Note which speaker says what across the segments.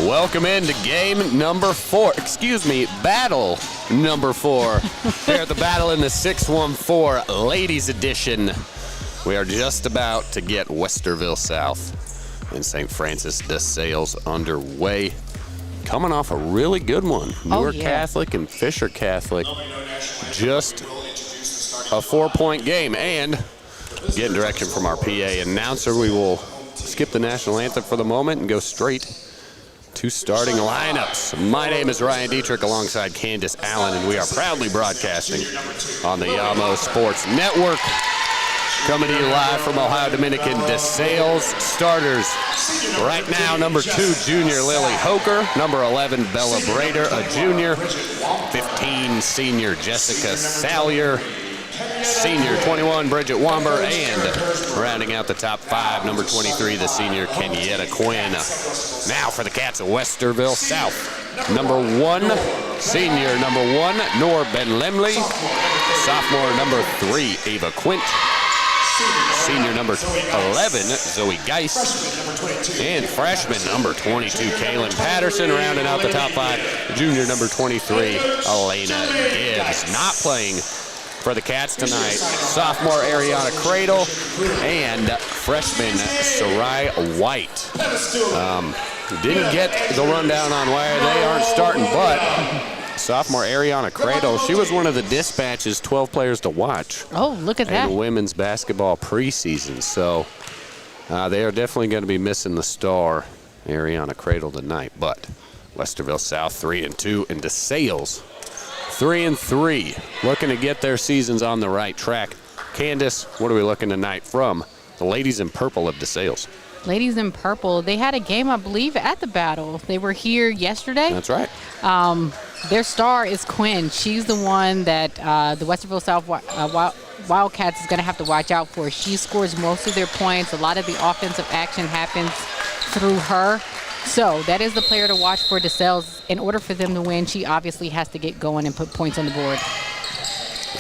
Speaker 1: Welcome into game number 4. Excuse me, battle number 4. Here at the battle in the 614 Ladies Edition. We are just about to get Westerville South and St. Francis Desales underway. Coming off a really good one. Newark Catholic and Fisher Catholic. Just a 4-point game. And getting direction from our PA announcer, we will skip the national anthem for the moment and go straight to starting lineups. My name is Ryan Dietrich alongside Candace Allen, and we are proudly broadcasting on the Yamo Sports Network. Coming to you live from Ohio Dominican Desales. Starters right now, number 2, junior Lily Hoker. Number 11, Bella Brader, a junior. 15, senior Jessica Salyer. Senior 21, Bridget Womber, and rounding out the top 5, number 23, the senior Kenyatta Quinn. Now for the Cats of Westerville South. Number 1, senior number 1, Nor Ben Lemley. Sophomore number 3, Ava Quint. Senior number 11, Zoe Geist. And freshman number 22, Kaylin Patterson, rounding out the top 5. Junior number 23, Elena Gibbs. Not playing for the Cats tonight, sophomore Ariana Cradle and freshman Sarai White. Didn't get the rundown on why they aren't starting, but sophomore Ariana Cradle, she was one of the Dispatch's 12 players to watch.
Speaker 2: Oh, look at that.
Speaker 1: In women's basketball preseason. So they are definitely going to be missing the star, Ariana Cradle, tonight. But Westerville South 3-2 and Desales 3-3, looking to get their seasons on the right track. Candace, what are we looking tonight from the Ladies in Purple of Desales?
Speaker 2: Ladies in Purple, they had a game, I believe, at the battle. They were here yesterday.
Speaker 1: That's right.
Speaker 2: Their star is Quinn. She's the one that the Westerville South Wildcats is going to have to watch out for. She scores most of their points. A lot of the offensive action happens through her. So that is the player to watch for Desales. In order for them to win, she obviously has to get going and put points on the board.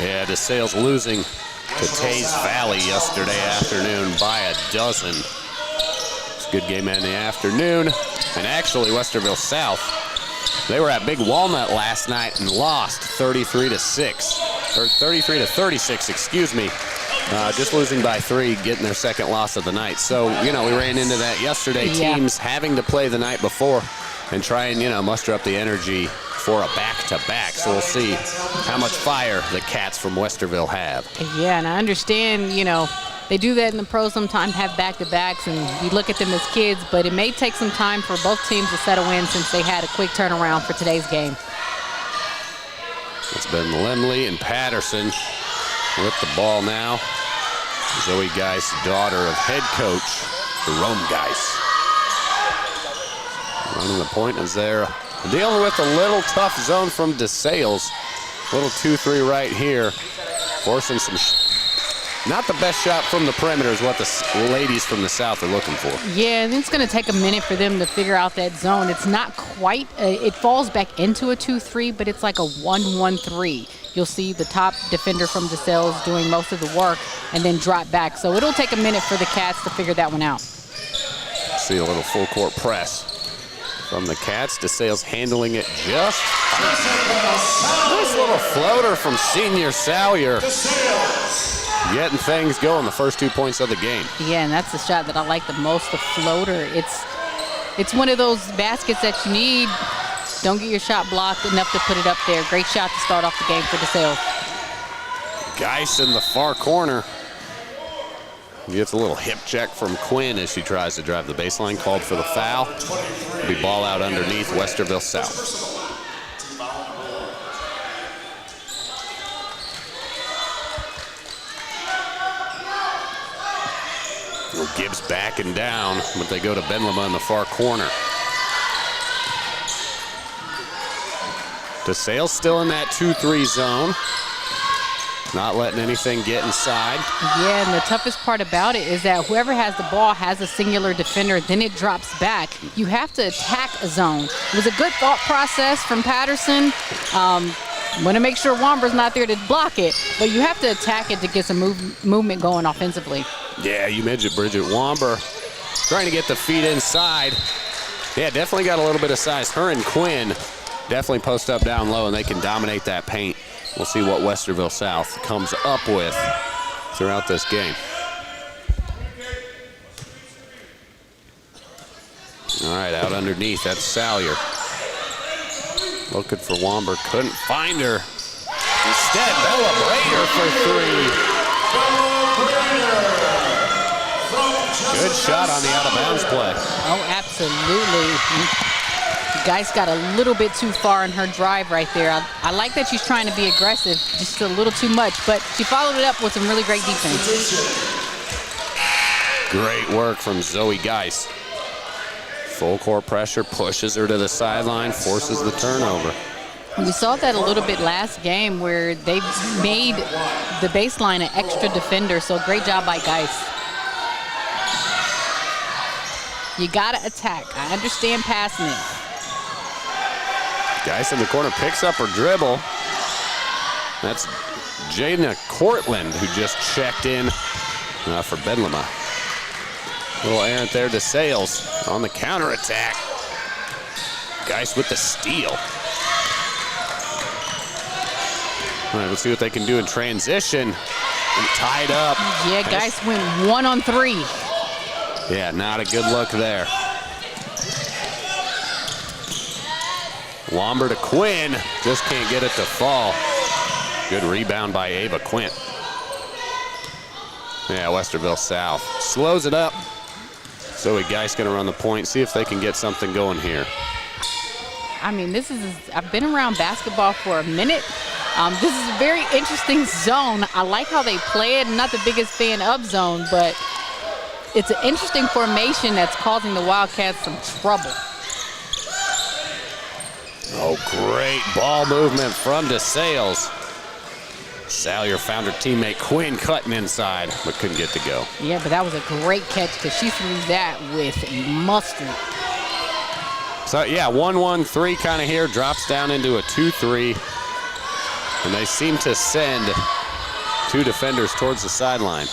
Speaker 1: Yeah, Desales losing to Taze Valley yesterday afternoon by a dozen. It's a good game in the afternoon. And actually, Westerville South, they were at Big Walnut last night and lost 33-6, or 33-36, excuse me. Just losing by 3, getting their second loss of the night. So, we ran into that yesterday.
Speaker 2: Yeah.
Speaker 1: Teams having to play the night before and try and, muster up the energy for a back-to-back. So we'll see how much fire the Cats from Westerville have.
Speaker 2: Yeah, and I understand, they do that in the pros sometimes, have back-to-backs, and we look at them as kids, but it may take some time for both teams to settle in since they had a quick turnaround for today's game.
Speaker 1: It's been Lemley and Patterson with the ball now. Zoe Geist, daughter of head coach Jerome Geist. Running the point is there. Dealing with a little tough zone from Desales. Little 2-3 right here. Forcing some, not the best shot from the perimeter is what the ladies from the South are looking for.
Speaker 2: Yeah, and it's going to take a minute for them to figure out that zone. It's not quite, it falls back into a 2-3, but it's like a 1-1-3. You'll see the top defender from Desales doing most of the work and then drop back. So it'll take a minute for the Cats to figure that one out.
Speaker 1: See a little full court press from the Cats. Desales handling it just fine. Nice little floater from senior Salyer. Getting things going, the first 2 points of the game.
Speaker 2: Yeah, and that's the shot that I like the most, the floater. It's one of those baskets that you need. Don't get your shot blocked enough to put it up there. Great shot to start off the game for Desales.
Speaker 1: Geist in the far corner. Gets a little hip check from Quinn as she tries to drive the baseline. Called for the foul. It'll be ball out underneath Westerville South. Gibbs backing down, but they go to Benlema in the far corner. Desales still in that 2-3 zone. Not letting anything get inside.
Speaker 2: Yeah, and the toughest part about it is that whoever has the ball has a singular defender, then it drops back. You have to attack a zone. It was a good thought process from Patterson. Want to make sure Womber's not there to block it, but you have to attack it to get some movement going offensively.
Speaker 1: Yeah, you mentioned Bridget Womber trying to get the feet inside. Yeah, definitely got a little bit of size. Her and Quinn definitely post up down low, and they can dominate that paint. We'll see what Westerville South comes up with throughout this game. All right, out underneath, that's Salyer. Looking for Womber, couldn't find her. Instead, Bella Brader for three. Good shot on the out-of-bounds play.
Speaker 2: Oh, absolutely. Geis got a little bit too far in her drive right there. I like that she's trying to be aggressive, just a little too much, but she followed it up with some really great defense.
Speaker 1: Great work from Zoe Geis. Full court pressure, pushes her to the sideline, forces the turnover.
Speaker 2: We saw that a little bit last game where they made the baseline an extra defender, so great job by Geis. You gotta attack. I understand passing it.
Speaker 1: Geis in the corner picks up her dribble. That's Jadena Cortland who just checked in for Bedlama. Little errant there to Desales on the counterattack. Geis with the steal. All right, let's see what they can do in transition. And tied up.
Speaker 2: Yeah, Geis went 1-on-3.
Speaker 1: Yeah, not a good look there. Womber to Quinn, just can't get it to fall. Good rebound by Ava Quint. Yeah, Westerville South slows it up. Zoe Geis gonna run the point, see if they can get something going here.
Speaker 2: I mean, I've been around basketball for a minute. This is a very interesting zone. I like how they play it. I'm not the biggest fan of zone, but it's an interesting formation that's causing the Wildcats some trouble.
Speaker 1: Oh, great ball movement from Desales. Salyer found her teammate Quinn cutting inside, but couldn't get to go.
Speaker 2: Yeah, but that was a great catch because she threw that with mustard.
Speaker 1: So, yeah, 1-1-3 kind of here, drops down into a 2-3. And they seem to send two defenders towards the sideline.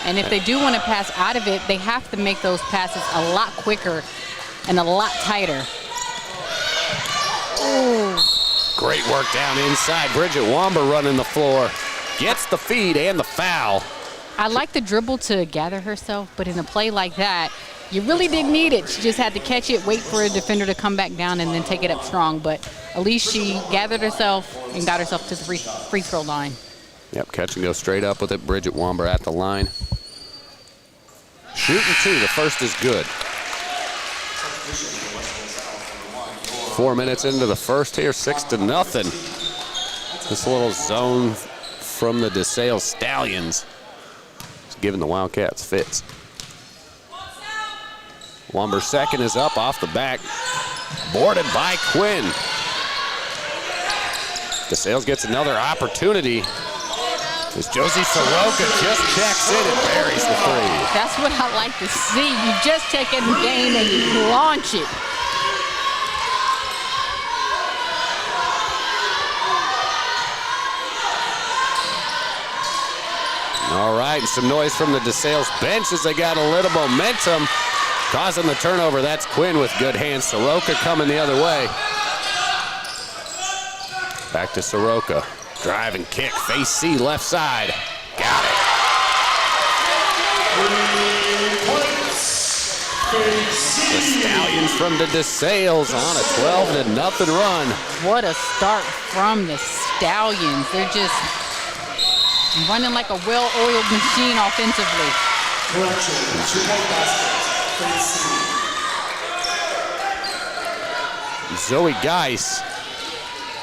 Speaker 2: And if they do want to pass out of it, they have to make those passes a lot quicker and a lot tighter. Ooh.
Speaker 1: Great work down inside. Bridget Womber running the floor. Gets the feed and the foul.
Speaker 2: I like the dribble to gather herself, but in a play like that, you really didn't need it. She just had to catch it, wait for a defender to come back down, and then take it up strong. But at least she gathered herself and got herself to the free throw line.
Speaker 1: Yep, catch and go straight up with it. Bridget Womber at the line. Shooting two, the first is good. 4 minutes into the first here, 6-0. This little zone from the Desales Stallions is giving the Wildcats fits. Womber's second is up off the back. Boarded by Quinn. Desales gets another opportunity. As Josie Soroka just checks in and buries the three.
Speaker 2: That's what I like to see. You just take a game and you launch it.
Speaker 1: All right, and some noise from the Desales bench as they got a little momentum. Causing the turnover, that's Quinn with good hands. Soroka coming the other way. Back to Soroka. Drive and kick, face C, left side. Got it. The Stallions from the Desales on a 12-0 run.
Speaker 2: What a start from the Stallions. They're just running like a well-oiled machine offensively.
Speaker 1: Zoe Geis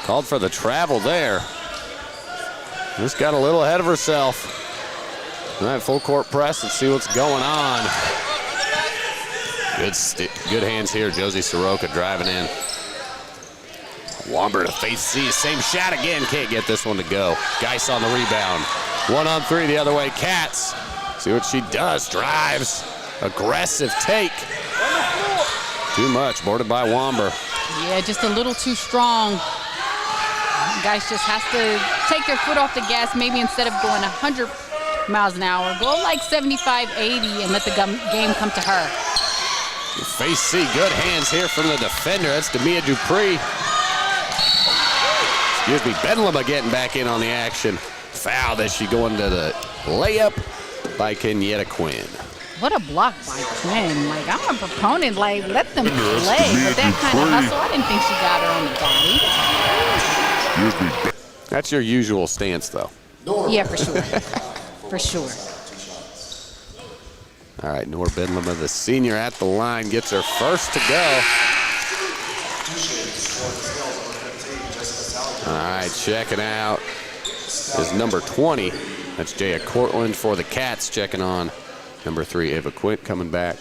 Speaker 1: called for the travel there. Just got a little ahead of herself. All right, full court press. Let's see what's going on. Good hands here. Josie Soroka driving in. Womber to face C. Same shot again. Can't get this one to go. Geis on the rebound. 1-on-3 the other way. Cats. See what she does. Drives. Aggressive take. Too much. Boarded by Womber.
Speaker 2: Yeah, just a little too strong. Guys just has to take their foot off the gas. Maybe instead of going 100% miles an hour. Go like 75, 80, and let the game come to her.
Speaker 1: Face C, good hands here from the defender. That's Demia Dupree. Excuse me, Bedlama getting back in on the action. Foul as she going to the layup by Kenyatta Quinn.
Speaker 2: What a block by Quinn. Like, I'm a proponent. Like, let them play with that kind of hustle. I didn't think she got her on the body.
Speaker 1: That's your usual stance, though.
Speaker 2: Yeah, for sure. For sure.
Speaker 1: All right, Nora Bedlama, the senior at the line, gets her first to go. All right, checking out is number 20. That's Jaya Cortland for the Cats, checking on. Number 3, Ava Quint coming back.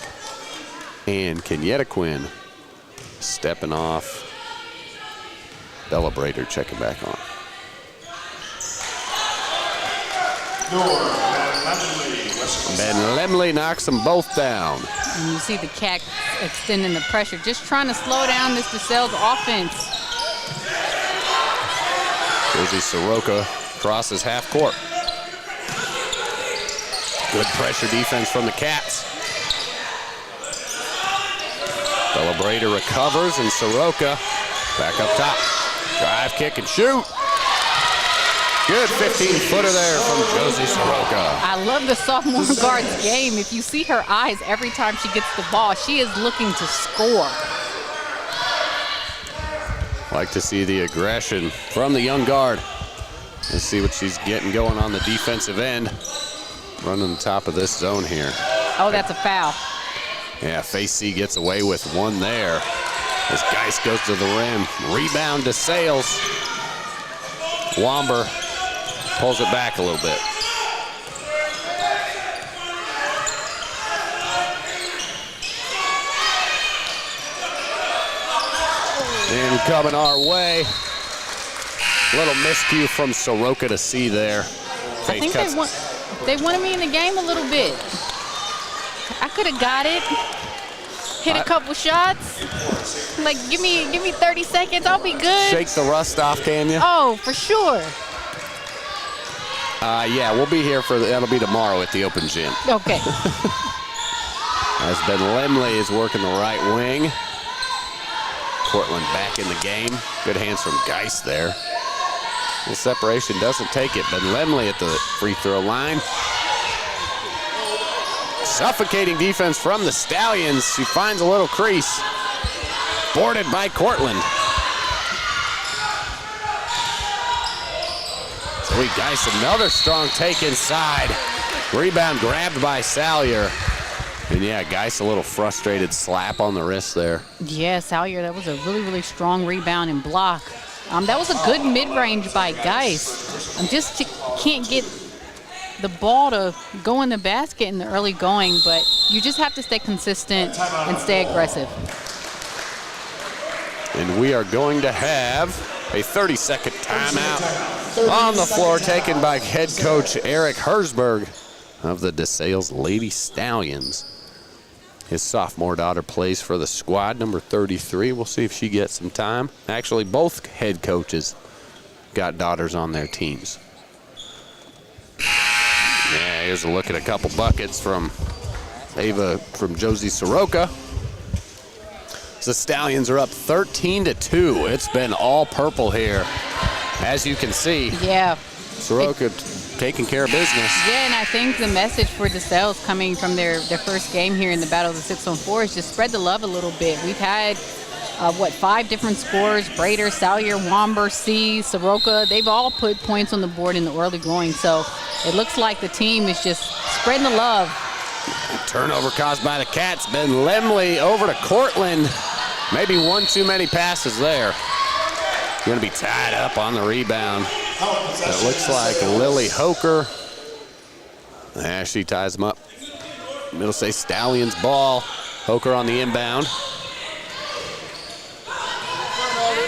Speaker 1: And Kenyatta Quinn stepping off. Bella Brader checking back on. Ben Lemley knocks them both down.
Speaker 2: And you see the Cats extending the pressure, just trying to slow down this Desales offense.
Speaker 1: Josie Soroka crosses half court. Good pressure defense from the Cats. Bella Brader recovers, and Soroka back up top. Drive, kick, and shoot. Good 15-footer there from Josie Soroka.
Speaker 2: I love the sophomore guard's game. If you see her eyes every time she gets the ball, she is looking to score.
Speaker 1: Like to see the aggression from the young guard. Let's see what she's getting going on the defensive end. Running the top of this zone here.
Speaker 2: Oh, that's a foul.
Speaker 1: Yeah, Face C gets away with one there. As Geis goes to the rim. Rebound to Sales. Womber pulls it back a little bit. And coming our way. Little miscue from Soroka to see there.
Speaker 2: I think they wanted me in the game a little bit. I could have got it. Hit a couple shots. Like, give me 30 seconds, I'll be good.
Speaker 1: Shake the rust off, can you?
Speaker 2: Oh, for sure.
Speaker 1: Yeah, we'll be here that'll be tomorrow at the open gym.
Speaker 2: Okay.
Speaker 1: As Ben Lemley is working the right wing. Cortland back in the game. Good hands from Geis there. The separation doesn't take it. Ben Lemley at the free throw line. Suffocating defense from the Stallions. She finds a little crease. Boarded by Cortland. Zoe Geis, another strong take inside. Rebound grabbed by Salyer. And yeah, Geis a little frustrated slap on the wrist there.
Speaker 2: Yeah, Salyer, that was a really, really strong rebound and block. That was a good mid-range by Geis. Just can't get the ball to go in the basket in the early going, but you just have to stay consistent and stay aggressive.
Speaker 1: And we are going to have a 30-second timeout on the floor taken by head coach Eric Herzberg of the Desales Lady Stallions. His sophomore daughter plays for the squad, number 33. We'll see if she gets some time. Actually, both head coaches got daughters on their teams. Yeah, here's a look at a couple buckets from Josie Soroka. The Stallions are up 13-2. It's been all purple here, as you can see.
Speaker 2: Yeah.
Speaker 1: Soroka taking care of business.
Speaker 2: Yeah, and I think the message for Desales coming from their first game here in the Battle of the 614 is just spread the love a little bit. We've had, 5 different scorers, Brader, Salyer, Womber, C, Soroka. They've all put points on the board in the early going, so it looks like the team is just spreading the love.
Speaker 1: Turnover caused by the Cats. Ben Lemley over to Cortland. Maybe one too many passes there. Going to be tied up on the rebound. It looks like Lily Hoker. Yeah, she ties them up. Middle say Stallions ball. Hoker on the inbound.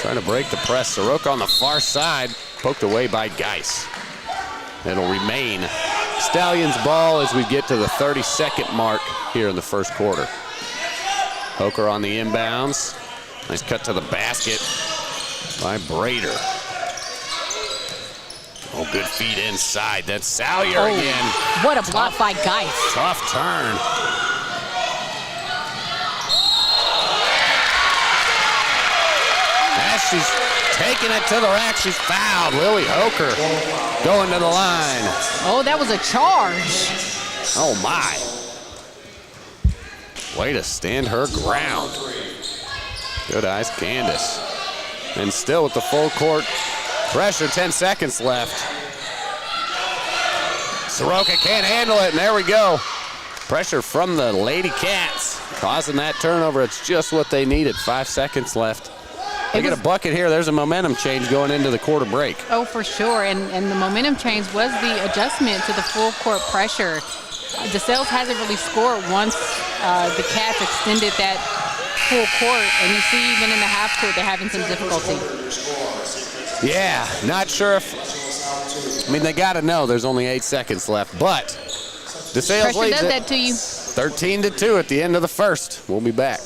Speaker 1: Trying to break the press. Soroka on the far side. Poked away by Geis. It'll remain Stallions ball as we get to the 30-second mark here in the first quarter. Hoker on the inbounds. Nice cut to the basket by Brader. Oh, good feet inside. That's Salyer again.
Speaker 2: What a block by Geis.
Speaker 1: Tough turn. As she's taking it to the rack, she's fouled. Lily Hoker going to the line.
Speaker 2: Oh, that was a charge.
Speaker 1: Oh, my. Way to stand her ground. Good eyes, Candace. And still with the full court pressure, 10 seconds left. Soroka can't handle it, and there we go. Pressure from the Lady Cats, causing that turnover. It's just what they needed. 5 seconds left. They get a bucket here. There's a momentum change going into the quarter break.
Speaker 2: Oh, for sure, and the momentum change was the adjustment to the full court pressure. Desales hasn't really scored once the Cats extended that full court, and you see even in the half court they're having some difficulty.
Speaker 1: Yeah, not sure if, I mean, they got to know there's only 8 seconds left, but Desales
Speaker 2: Pressure
Speaker 1: leads
Speaker 2: does
Speaker 1: it
Speaker 2: that to you.
Speaker 1: 13-2 at the end of the first. We'll be back.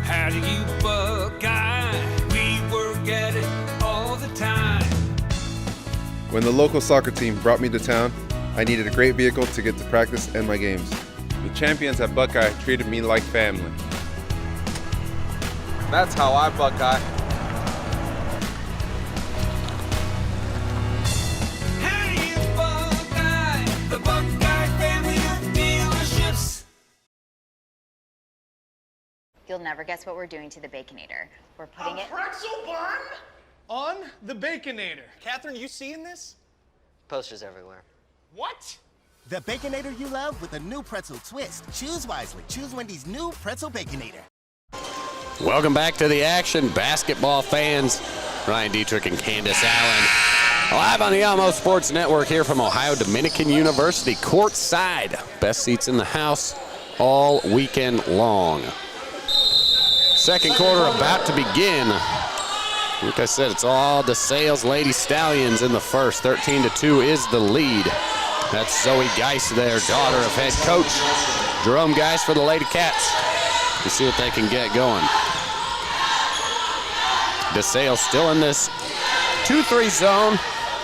Speaker 3: How do you Buckeye? We work at it all the time.
Speaker 4: When the local soccer team brought me to town, I needed a great vehicle to get to practice and my games. The champions at Buckeye treated me like family. That's how I Buckeye.
Speaker 3: How do you Buckeye? The Buckeye family of dealerships.
Speaker 5: You'll never guess what we're doing to the Baconator. We're putting it...
Speaker 6: pretzel bun on the Baconator. Catherine, you seeing this?
Speaker 7: Posters everywhere.
Speaker 6: What?
Speaker 8: The Baconator you love with a new pretzel twist. Choose wisely. Choose Wendy's new pretzel Baconator.
Speaker 1: Welcome back to the action, basketball fans. Ryan Dietrich and Candace Allen. Live on the Alamo Sports Network here from Ohio Dominican University, courtside. Best seats in the house all weekend long. Second quarter about to begin. Like I said, it's all Desales Lady Stallions in the first. 13-2 is the lead. That's Zoe Geis there, daughter of head coach Jerome Geis for the Lady Cats. To see what they can get going. Desales still in this 2-3 zone.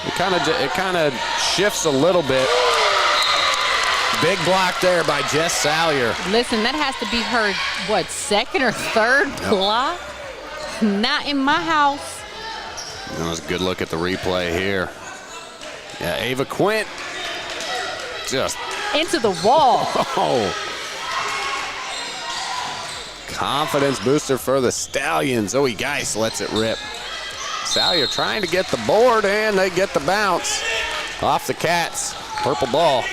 Speaker 1: It kind of shifts a little bit. Big block there by Jess Salyer.
Speaker 2: Listen, that has to be her, what, second or third block? Not in my house.
Speaker 1: That was a good look at the replay here. Yeah, Ava Quint just
Speaker 2: Into the wall.
Speaker 1: oh. Confidence booster for the Stallions. Zoe Geis lets it rip. Salyer trying to get the board, and they get the bounce off the Cats. Purple ball.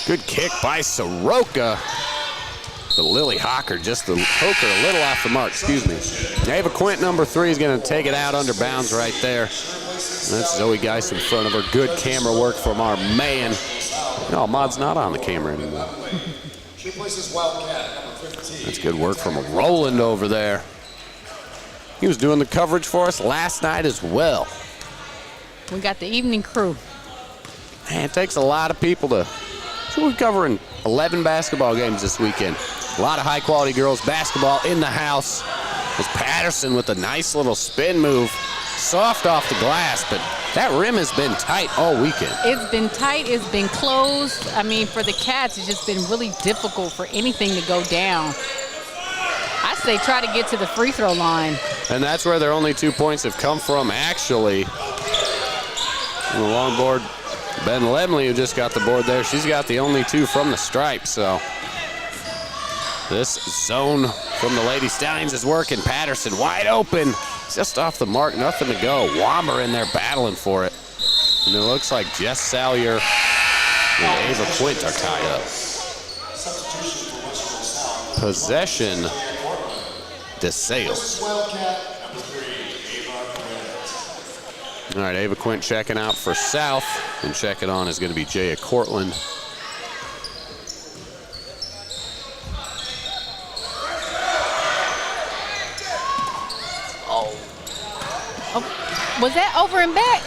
Speaker 1: Good kick by Soroka. But Lily Hoker, just the Hoker a little off the mark, excuse me. Ava Quint, number 3, is going to take it out under bounds right there. And that's Zoe Geis in front of her. Good camera work from our man. No, Ahmad's not on the camera anymore.
Speaker 9: She places Wildcat, number 15.
Speaker 1: That's good work from Roland over there. He was doing the coverage for us last night as well.
Speaker 2: We got the evening crew.
Speaker 1: Man, it takes a lot of people to... So we're covering 11 basketball games this weekend. A lot of high-quality girls basketball in the house. It's Patterson with a nice little spin move. Soft off the glass, but that rim has been tight all weekend.
Speaker 2: It's been tight. It's been closed. I mean, for the Cats, it's just been really difficult for anything to go down. I say try to get to the free throw line.
Speaker 1: And that's where their only 2 points have come from, actually. On the long board, Ben Lemley, who just got the board there, she's got the only 2 from the stripe, so this zone from the Lady Stallions is working. Patterson wide open, just off the mark, nothing to go. Wammer in there battling for it. And it looks like Jess Salyer and Ava Quint are tied up. Possession, Desales. All right, Ava Quint checking out for South, and checking on is going to be Jaya Cortland.
Speaker 2: over and back.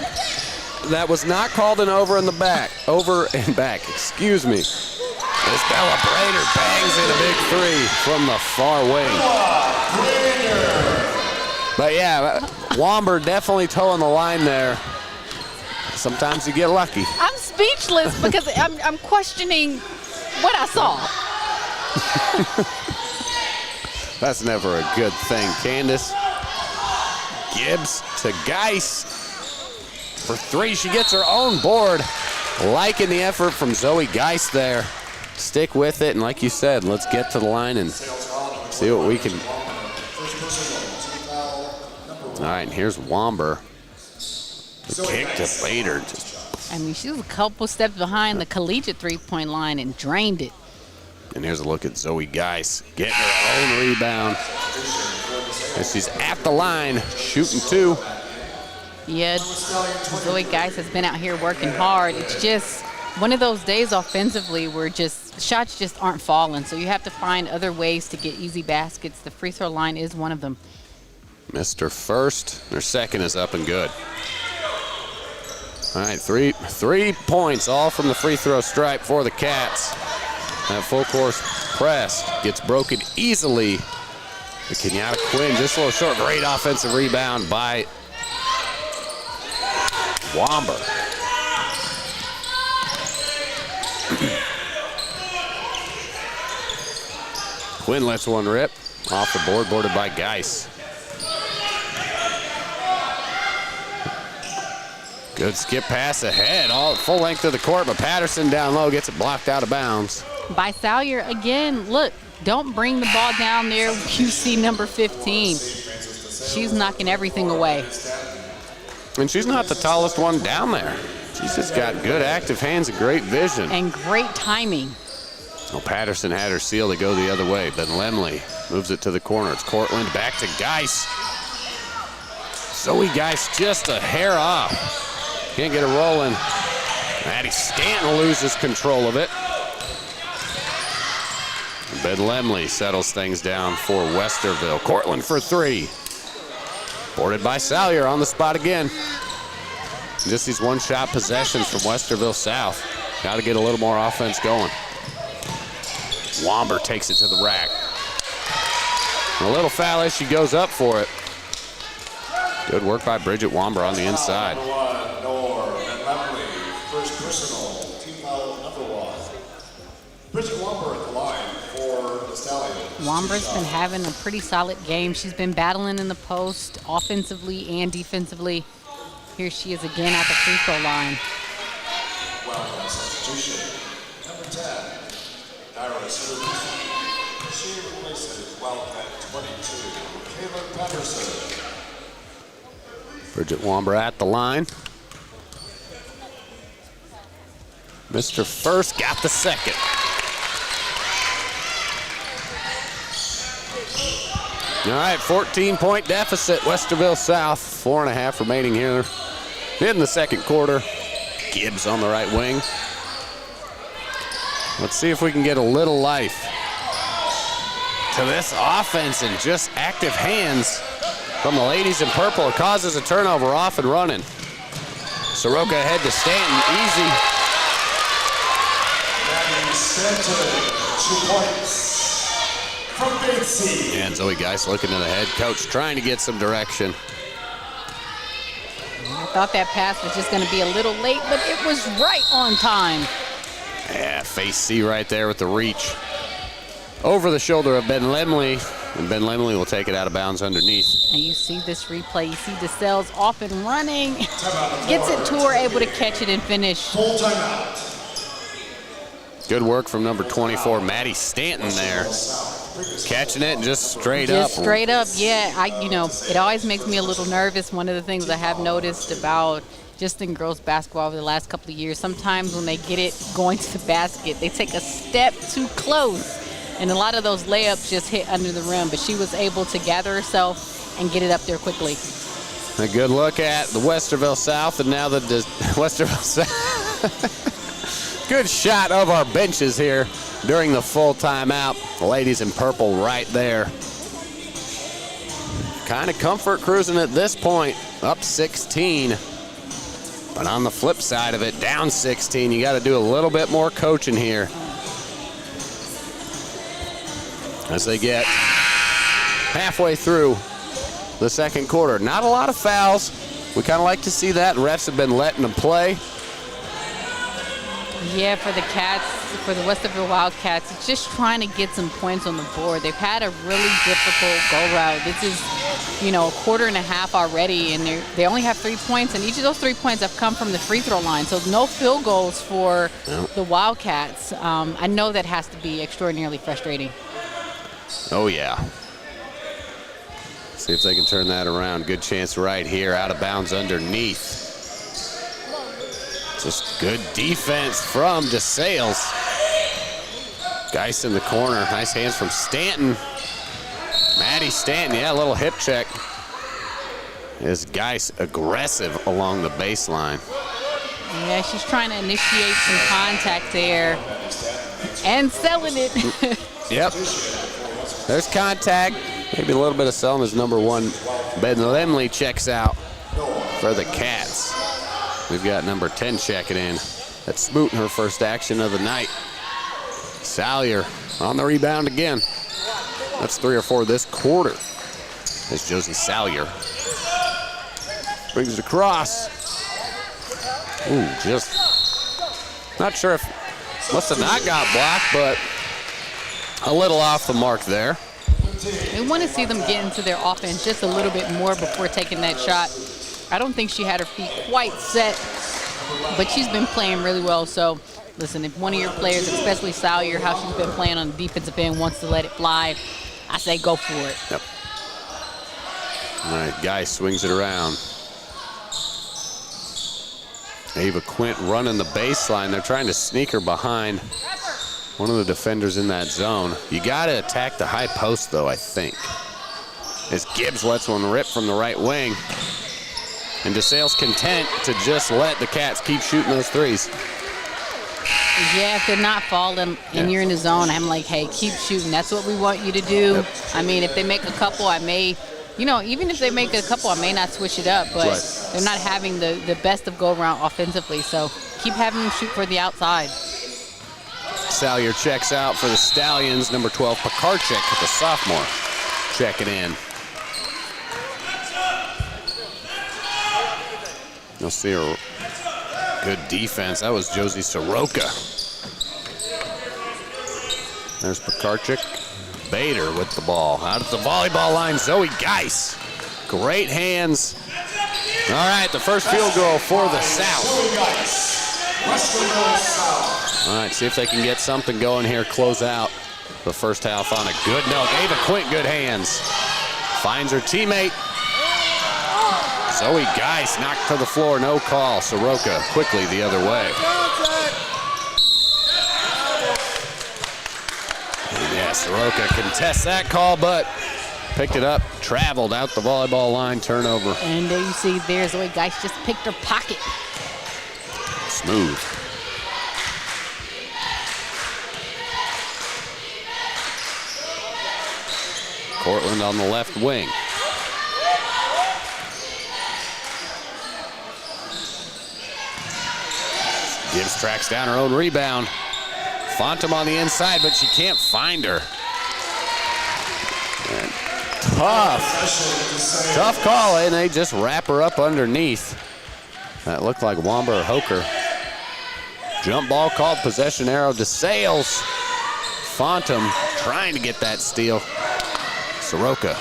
Speaker 1: That was not called an over in the back. Over and back, excuse me. Isabella Brader bangs in a big three from the far wing. But yeah, Womber definitely toeing the line there. Sometimes you get lucky.
Speaker 2: I'm speechless because I'm questioning what I saw.
Speaker 1: That's never a good thing. Candace Gibbs to Geis for three. She gets her own board. Liking the effort from Zoe Geis there. Stick with it, and like you said, let's get to the line and see what we can. All right, and here's Womber. The kick to Bader.
Speaker 2: I mean, she was a couple steps behind the collegiate three-point line and drained it.
Speaker 1: And here's a look at Zoe Geis getting her own rebound. And she's at the line, shooting two.
Speaker 2: Yeah, Zoe Geis has been out here working hard. It's just one of those days offensively where just shots just aren't falling. So you have to find other ways to get easy baskets. The free throw line is one of them.
Speaker 1: Missed her first. Her second is up and good. All right, 3 points, all from the free throw stripe for the Cats. That full course press gets broken easily. The Kenyatta Quinn just a little short. Great offensive rebound by Womber. Quinn lets one rip off the board, boarded by Geis. Good skip pass ahead, all full length of the court, but Patterson down low gets it blocked out of bounds.
Speaker 2: By Salyer, again, look, don't bring the ball down there. You see number 15. She's knocking everything away.
Speaker 1: And she's not the tallest one down there. She's just got good active hands and great vision.
Speaker 2: And great timing.
Speaker 1: Well, Patterson had her seal to go the other way. Ben Lemley moves it to the corner. It's Cortland back to Geis. Zoe Geis just a hair off. Can't get it rolling. Maddie Stanton loses control of it. Ben Lemley settles things down for Westerville. Cortland for three. Boarded by Salyer on the spot again. Just these one-shot possessions from Westerville South. Got to get a little more offense going. Womber takes it to the rack. A little foul as she goes up for it. Good work by Bridget Womber on the inside.
Speaker 9: First personal, team foul number 1. Bridget Womber at the line for Desales.
Speaker 2: Womber's been having a pretty solid game. She's been battling in the post, offensively and defensively. Here she is again at the free throw line.
Speaker 9: Wildcat substitution. Number 10, Dyra Smith. She replaces Wildcat 22, Kayla Patterson.
Speaker 1: Bridget Womber at the line. Mr. First got the second. All right, 14-point deficit, Westerville South. 4.5 remaining here in the second quarter. Gibbs on the right wing. Let's see if we can get a little life to this offense and just active hands from the ladies in purple. It causes a turnover, off and running. Soroka ahead to Stanton, easy.
Speaker 9: Center, 2 points from Batesy.
Speaker 1: And Zoe Geis looking to the head coach, trying to get some direction.
Speaker 2: I thought that pass was just going to be a little late, but it was right on time.
Speaker 1: Yeah, face C right there with the reach. Over the shoulder of Ben Lemley, and Ben Lemley will take it out of bounds underneath.
Speaker 2: And you see this replay. You see Desales off and running. Gets it to her, able to catch it and finish.
Speaker 9: Full timeout.
Speaker 1: Good work from number 24, Maddie Stanton there. Catching it just straight up.
Speaker 2: Just straight up, yeah. It always makes me a little nervous. One of the things I have noticed about just in girls basketball over the last couple of years, sometimes when they get it going to the basket, they take a step too close. And a lot of those layups just hit under the rim. But she was able to gather herself and get it up there quickly.
Speaker 1: A good look at the Westerville South, and now the Westerville South. Good shot of our benches here during the full timeout. The ladies in purple right there. Kind of comfort cruising at this point, up 16. But on the flip side of it, down 16, you got to do a little bit more coaching here. As they get halfway through the second quarter. Not a lot of fouls. We kind of like to see that. Refs have been letting them play.
Speaker 2: Yeah, for the Cats, for the Westerville Wildcats, it's just trying to get some points on the board. They've had a really difficult go route. This is, you know, a quarter and a half already, and they only have 3 points, and each of those 3 points have come from the free throw line. So no field goals for the Wildcats. I know that has to be extraordinarily frustrating.
Speaker 1: Oh, yeah. See if they can turn that around. Good chance right here, out of bounds underneath. Just good defense from Desales. Geis in the corner. Nice hands from Stanton. Maddie Stanton, yeah, a little hip check. Is Geis aggressive along the baseline.
Speaker 2: Yeah, she's trying to initiate some contact there and selling it.
Speaker 1: Yep. There's contact. Maybe a little bit of selling as number 1. Ben Lemley checks out for the Cats. We've got number 10 checking in. That's Smoot, her first action of the night. Salyer on the rebound again. That's 3 or 4 this quarter. As Josie Salyer brings it across. Ooh, just not sure if, must have not got blocked, but a little off the mark there.
Speaker 2: We want to see them get into their offense just a little bit more before taking that shot. I don't think she had her feet quite set, but she's been playing really well. So, listen, if one of your players, especially Salyer, how she's been playing on the defensive end, wants to let it fly, I say go for it.
Speaker 1: Yep. All right, Guy swings it around. Ava Quint running the baseline. They're trying to sneak her behind one of the defenders in that zone. You got to attack the high post, though, I think. As Gibbs lets one rip from the right wing. And Desales content to just let the Cats keep shooting those threes.
Speaker 2: Yeah, if they're not falling and you're in the zone, I'm like, hey, keep shooting. That's what we want you to do.
Speaker 1: Yep.
Speaker 2: I mean, if they make a couple, I may, you know, even if they make a couple, I may not switch it up, but they're not having the best of go-around offensively. So keep having them shoot for the outside.
Speaker 1: Salyer checks out for the Stallions. Number 12, Pekarczyk, the sophomore, checking in. You'll see her good defense. That was Josie Soroka. There's Pekarczyk. Bader with the ball. Out at the volleyball line, Zoe Geis. Great hands. All right, the first field goal for the South. All right, see if they can get something going here. Close out the first half on a good note. Ava Quint, good hands. Finds her teammate. Zoe Geis knocked to the floor, no call. Soroka quickly the other way. And yeah, Soroka contests that call, but picked it up, traveled out the volleyball line, turnover.
Speaker 2: And there you see there, Zoe Geis just picked her pocket.
Speaker 1: Smooth. Cortland on the left wing. Gibbs tracks down her own rebound. Fontum on the inside, but she can't find her. And tough call, and they just wrap her up underneath. That looked like Wamba or Hoker. Jump ball called, possession arrow to Desales. Fontum trying to get that steal. Soroka.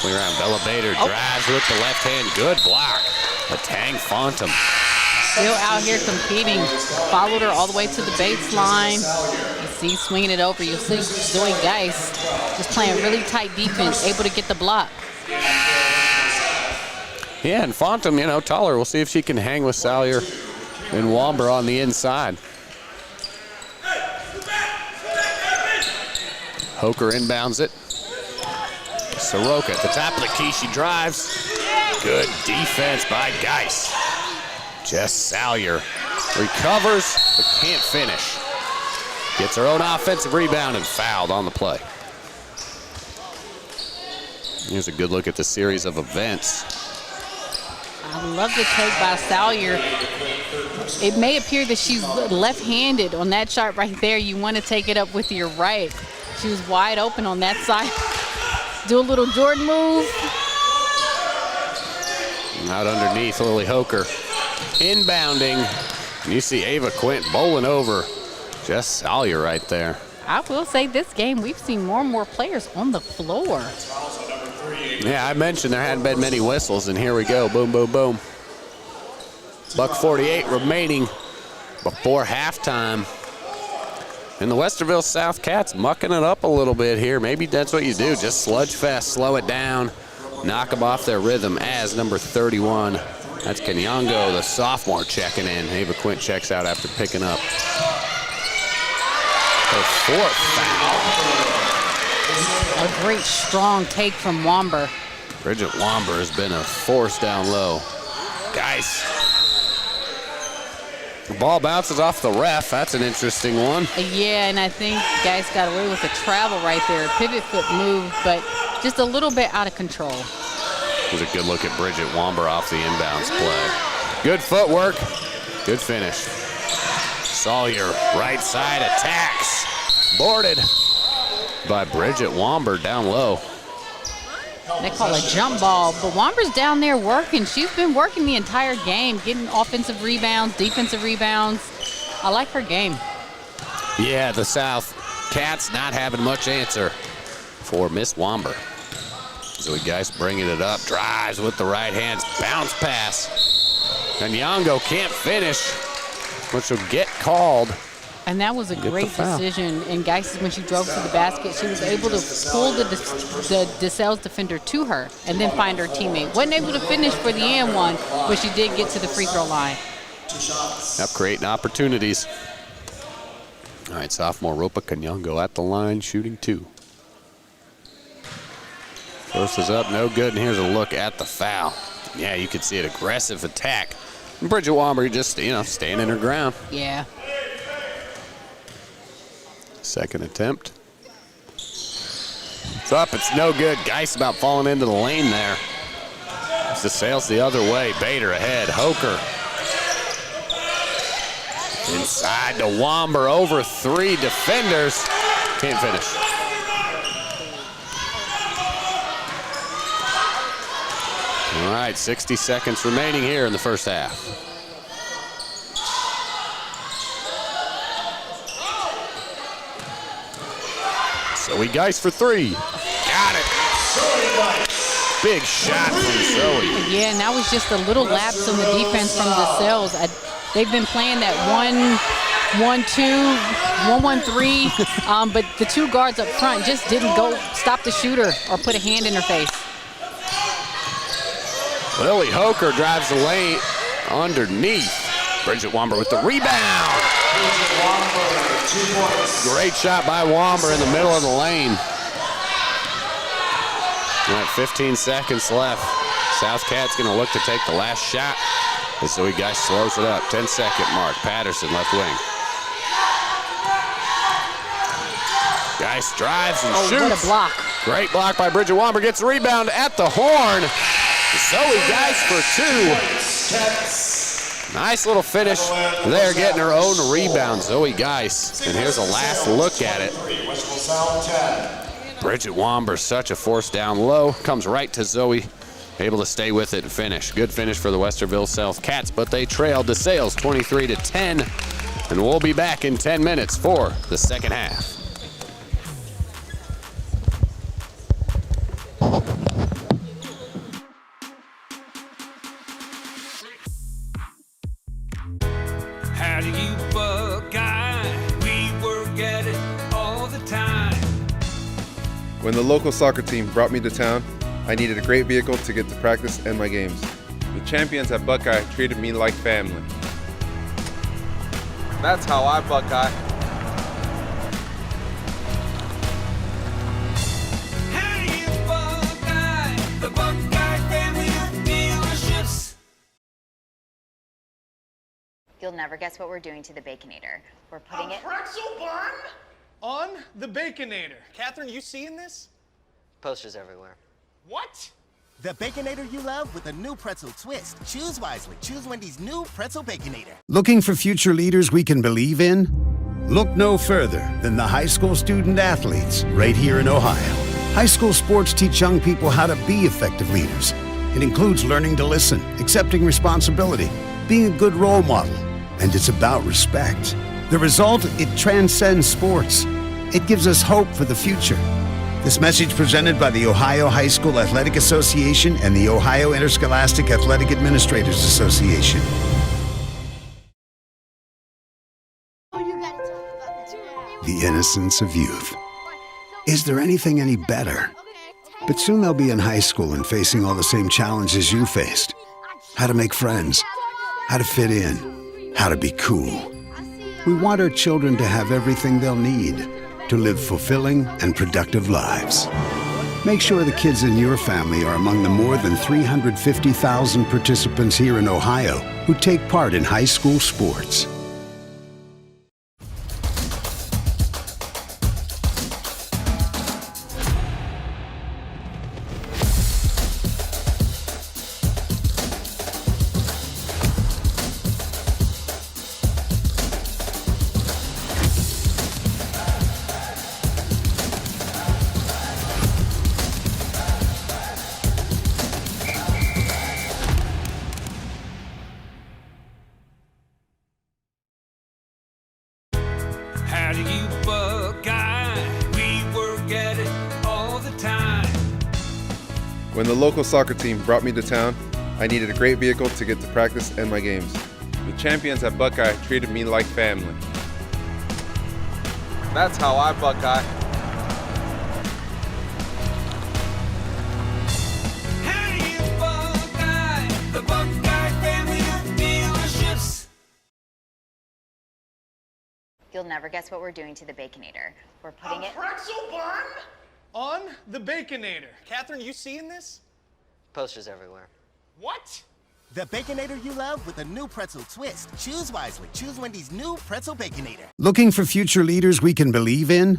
Speaker 1: Clear out. Bella Bader drives with the left hand. Good block. A Tang Fontum.
Speaker 2: Still out here competing. Followed her all the way to the baseline. You see swinging it over. You'll see Zoe Geis just playing really tight defense, able to get the block.
Speaker 1: Yeah, and Fontum, you know, taller. We'll see if she can hang with Salyer and Womber on the inside. Hoker inbounds it. Soroka at the top of the key. She drives. Good defense by Geis. Jess Salyer recovers, but can't finish. Gets her own offensive rebound and fouled on the play. Here's a good look at the series of events.
Speaker 2: I love the take by Salyer. It may appear that she's left-handed on that shot right there. You want to take it up with your right. She was wide open on that side. Do a little Jordan move.
Speaker 1: Out underneath, Lily Hoker inbounding. And you see Ava Quint bowling over Jess Salyer right there.
Speaker 2: I will say this game, we've seen more and more players on the floor.
Speaker 1: Yeah, I mentioned there hadn't been many whistles, and here we go. Boom, boom, boom. $1:48 remaining before halftime. And the Westerville South Cats mucking it up a little bit here. Maybe that's what you do. Just sludge fest, slow it down, knock them off their rhythm as number 31. That's Kenyongo, the sophomore, checking in. Ava Quint checks out after picking up her 4th foul.
Speaker 2: A great strong take from Womber.
Speaker 1: Bridget Womber has been a force down low. Guys. The ball bounces off the ref. That's an interesting one.
Speaker 2: Yeah, and I think guys got away with a travel right there. Pivot foot move, but just a little bit out of control.
Speaker 1: Here's a good look at Bridget Womber off the inbounds play. Good footwork. Good finish. Salyer, right side attacks. Boarded by Bridget Womber down low.
Speaker 2: They call it a jump ball, but Womber's down there working. She's been working the entire game, getting offensive rebounds, defensive rebounds. I like her game.
Speaker 1: Yeah, the South Cats not having much answer for Miss Womber. Zoe Geist bringing it up, drives with the right hands, bounce pass. And Nyong'o can't finish, which will get called.
Speaker 2: And that was a great decision. And Geist, when she drove to the basket, she was able to pull the Desales defender to her and then find her teammate. Wasn't able to finish for the and one, but she did get to the free throw line.
Speaker 1: Yep, creating opportunities. All right, sophomore Ropa Kenyongo at the line, shooting 2. First is up, no good, and here's a look at the foul. Yeah, you can see an aggressive attack. And Bridget Womber just, standing her ground.
Speaker 2: Yeah.
Speaker 1: Second attempt. It's up, it's no good. Geist about falling into the lane there. Desales the other way, Bader ahead, Hoker. Inside to Womber, over 3 defenders. Can't finish. All right, 60 seconds remaining here in the first half. Zoe Geist for 3. Got it. Big shot from Zoe.
Speaker 2: Yeah, and that was just a little lapse on the defense from Desales. They've been playing that 1-1-2, 1-1-3, but the 2 guards up front just didn't go stop the shooter or put a hand in her face.
Speaker 1: Lily Hoker drives the lane underneath. Bridget Womber with the rebound. Great shot by Womber in the middle of the lane. All right, 15 seconds left. South Cat's going to look to take the last shot. And so he guys slows it up. 10-second mark. Patterson left wing. Geist drives and shoots.
Speaker 2: What a block.
Speaker 1: Great block by Bridget Womber. Gets the rebound at the horn. Zoe Geist for 2. Nice little finish there, getting her own rebound, Zoe Geist. And here's a last look at it. Bridget Womber, such a force down low. Comes right to Zoe, able to stay with it and finish. Good finish for the Westerville South Cats, but they trail Desales 23-10. And we'll be back in 10 minutes for the second half.
Speaker 3: How do you bug guy? We work at it all the time.
Speaker 4: When the local soccer team brought me to town, I needed a great vehicle to get to practice and my games. The champions at Buckeye treated me like family.
Speaker 10: That's how I Buckeye.
Speaker 3: How do you bug guy? The Buckeye family of dealerships.
Speaker 5: You'll never guess what we're doing to the Baconator. We're putting it
Speaker 6: pretzel bun on the Baconator. Catherine, you seeing this?
Speaker 7: Posters everywhere.
Speaker 6: What?
Speaker 8: The Baconator you love with a new pretzel twist. Choose wisely. Choose Wendy's new Pretzel Baconator.
Speaker 10: Looking for future leaders we can believe in? Look no further than the high school student athletes right here in Ohio. High school sports teach young people how to be effective leaders. It includes learning to listen, accepting responsibility, being a good role model, and it's about respect. The result, it transcends sports. It gives us hope for the future. This message presented by the Ohio High School Athletic Association and the Ohio Interscholastic Athletic Administrators Association. The innocence of youth. Is there anything any better? But soon they'll be in high school and facing all the same challenges you faced. How to make friends, how to fit in, how to be cool. We want our children to have everything they'll need to live fulfilling and productive lives. Make sure the kids in your family are among the more than 350,000 participants here in Ohio who take part in high school sports.
Speaker 3: How do you Buckeye? We work at it all the time.
Speaker 4: When the local soccer team brought me to town, I needed a great vehicle to get to practice and my games. The champions at Buckeye treated me like family.
Speaker 11: That's how I Buckeye.
Speaker 3: How do you Buckeye? The Buckeye family of dealerships.
Speaker 5: You'll never guess what we're doing to the Baconator. We're putting
Speaker 6: A
Speaker 5: it
Speaker 6: pretzel bun? On the Baconator. Catherine, you seeing this?
Speaker 7: Posters everywhere.
Speaker 6: What?
Speaker 8: The Baconator you love with a new pretzel twist. Choose wisely. Choose Wendy's new Pretzel Baconator.
Speaker 10: Looking for future leaders we can believe in?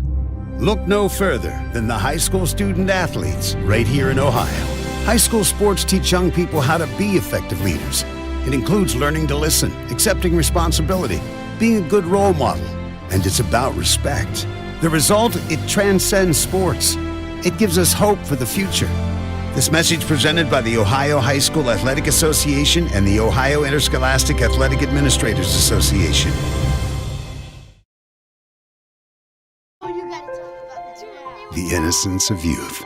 Speaker 10: Look no further than the high school student athletes right here in Ohio. High school sports teach young people how to be effective leaders. It includes learning to listen, accepting responsibility, being a good role model, and it's about respect. The result, it transcends sports. It gives us hope for the future. This message presented by the Ohio High School Athletic Association and the Ohio Interscholastic Athletic Administrators Association. The innocence of youth.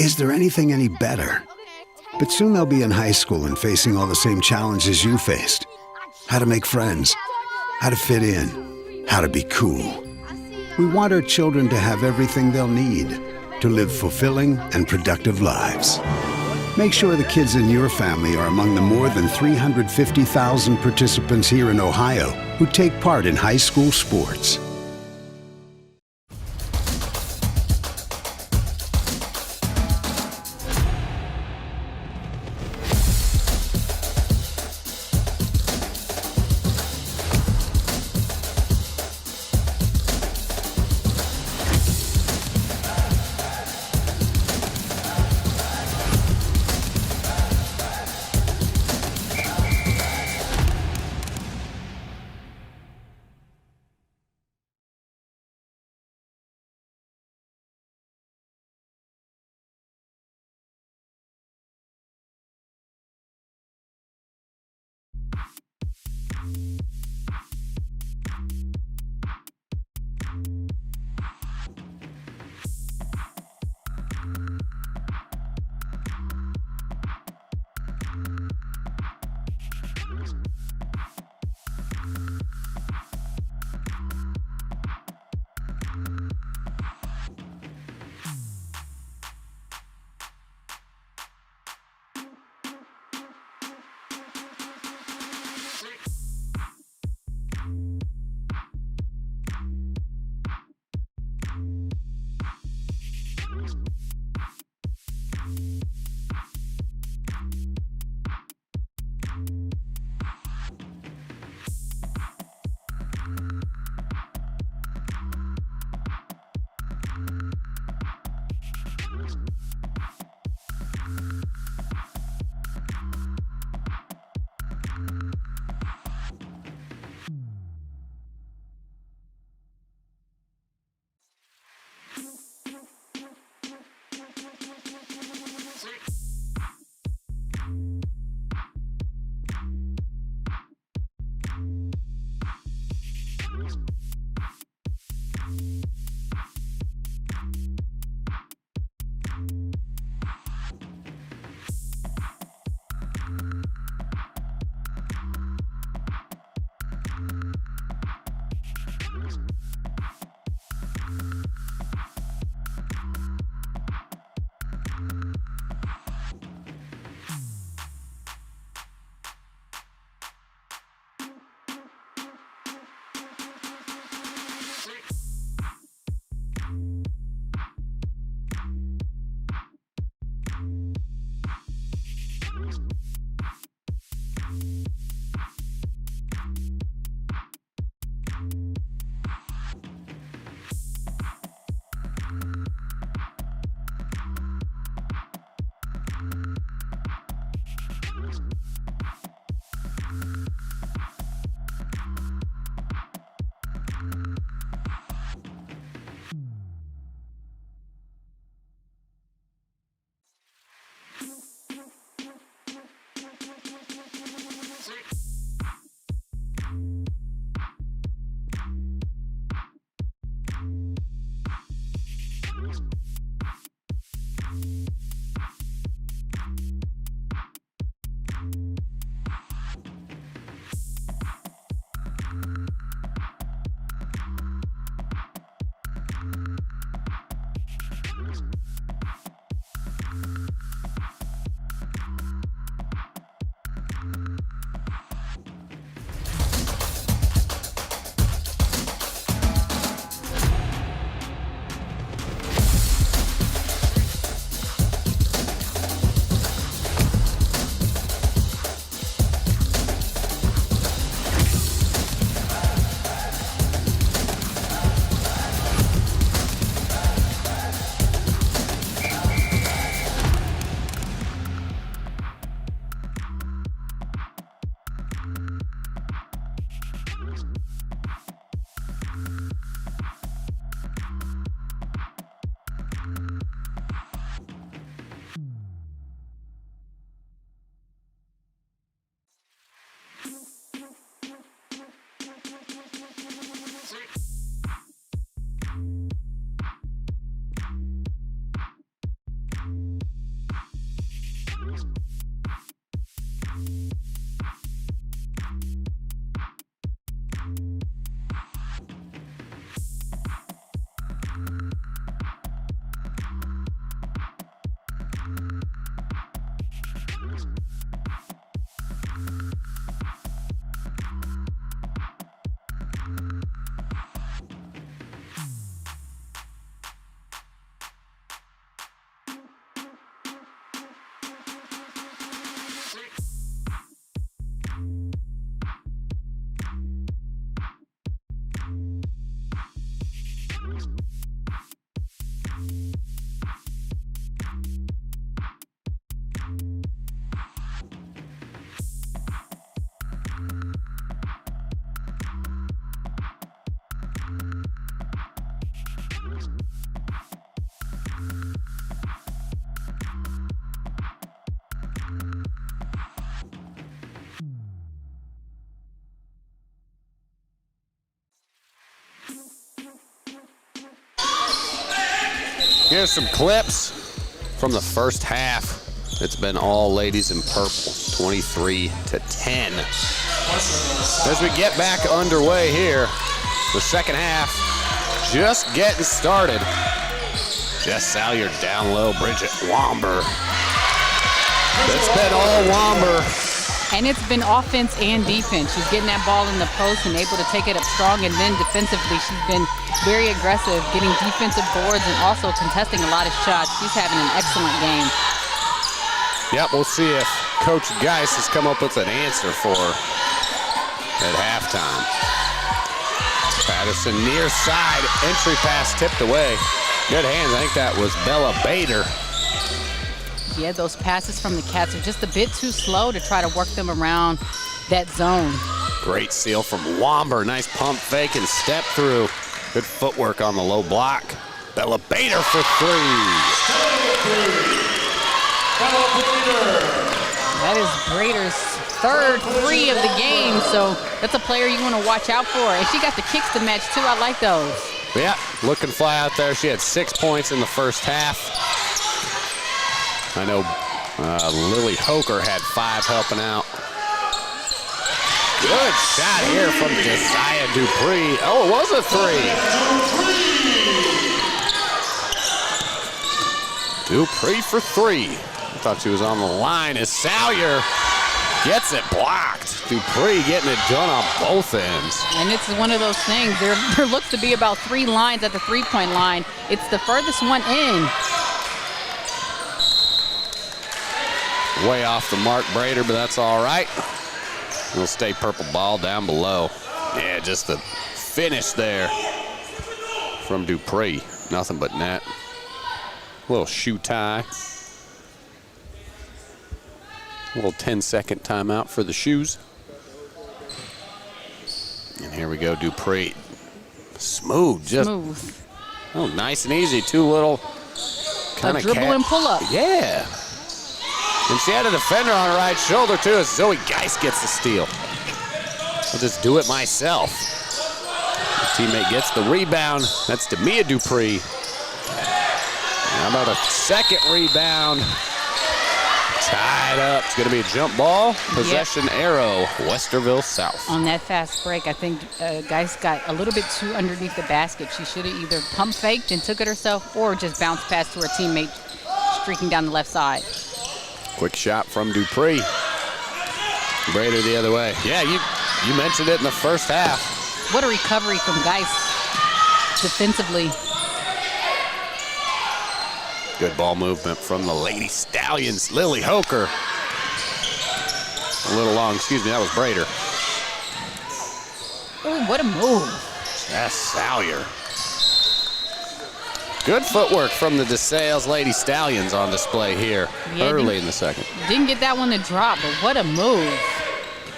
Speaker 10: Is there anything any better? But soon they'll be in high school and facing all the same challenges you faced. How to make friends, how to fit in, how to be cool. We want our children to have everything they'll need to live fulfilling and productive lives. Make sure the kids in your family are among the more than 350,000 participants here in Ohio who take part in high school sports.
Speaker 1: Here's some clips from the first half. It's been all ladies in purple, 23-10. As we get back underway here, the second half just getting started. Jess Salyer down low, Bridget Womber. It's been all Womber.
Speaker 2: And it's been offense and defense. She's getting that ball in the post and able to take it up strong, and then defensively she's been very aggressive, getting defensive boards and also contesting a lot of shots. She's having an excellent game.
Speaker 1: Yep, we'll see if Coach Geis has come up with an answer for her at halftime. Patterson near side, entry pass tipped away. Good hands, I think that was Bella Bader.
Speaker 2: Yeah, those passes from the Cats are just a bit too slow to try to work them around that zone.
Speaker 1: Great seal from Womber, nice pump fake and step through. Good footwork on the low block. Bella Bader for three.
Speaker 2: That is Brader's third three of the game, so that's a player you want to watch out for. And she got the kicks to match, too. I like those.
Speaker 1: Yeah, looking fly out there. She had 6 points in the first half. I know Lily Hoker had 5 helping out. Good shot here from Josiah Dupree. Oh, it was a 3. Dupree for 3. I thought she was on the line as Salyer gets it blocked. Dupree getting it done on both ends.
Speaker 2: And it's one of those things. There looks to be about 3 lines at the three-point line. It's the furthest one in.
Speaker 1: Way off the mark, Brader, but that's all right. We'll stay purple ball down below. Yeah, just the finish there from Dupree. Nothing but net. Little shoe tie. Little 10-second timeout for the shoes. And here we go, Dupree. Smooth, just
Speaker 2: smooth.
Speaker 1: Oh, nice and easy. 2 little kind of
Speaker 2: dribble and pull up.
Speaker 1: Yeah. And she had a defender on her right shoulder, too, as Zoe Geis gets the steal. I'll just do it myself. The teammate gets the rebound. That's Demia Dupree. How about a second rebound? Tied up. It's going to be a jump ball. Possession arrow, Westerville South.
Speaker 2: On that fast break, I think Geis got a little bit too underneath the basket. She should have either pump faked and took it herself or just bounced past to her teammate streaking down the left side.
Speaker 1: Quick shot from Dupree. Brader the other way. Yeah, you mentioned it in the first half.
Speaker 2: What a recovery from Geis defensively.
Speaker 1: Good ball movement from the Lady Stallions. Lily Hoker. A little long, excuse me, that was Brader.
Speaker 2: Ooh, what a move.
Speaker 1: That's Salyer. Good footwork from the Desales Lady Stallions on display here early in the second.
Speaker 2: Didn't get that one to drop, but what a move.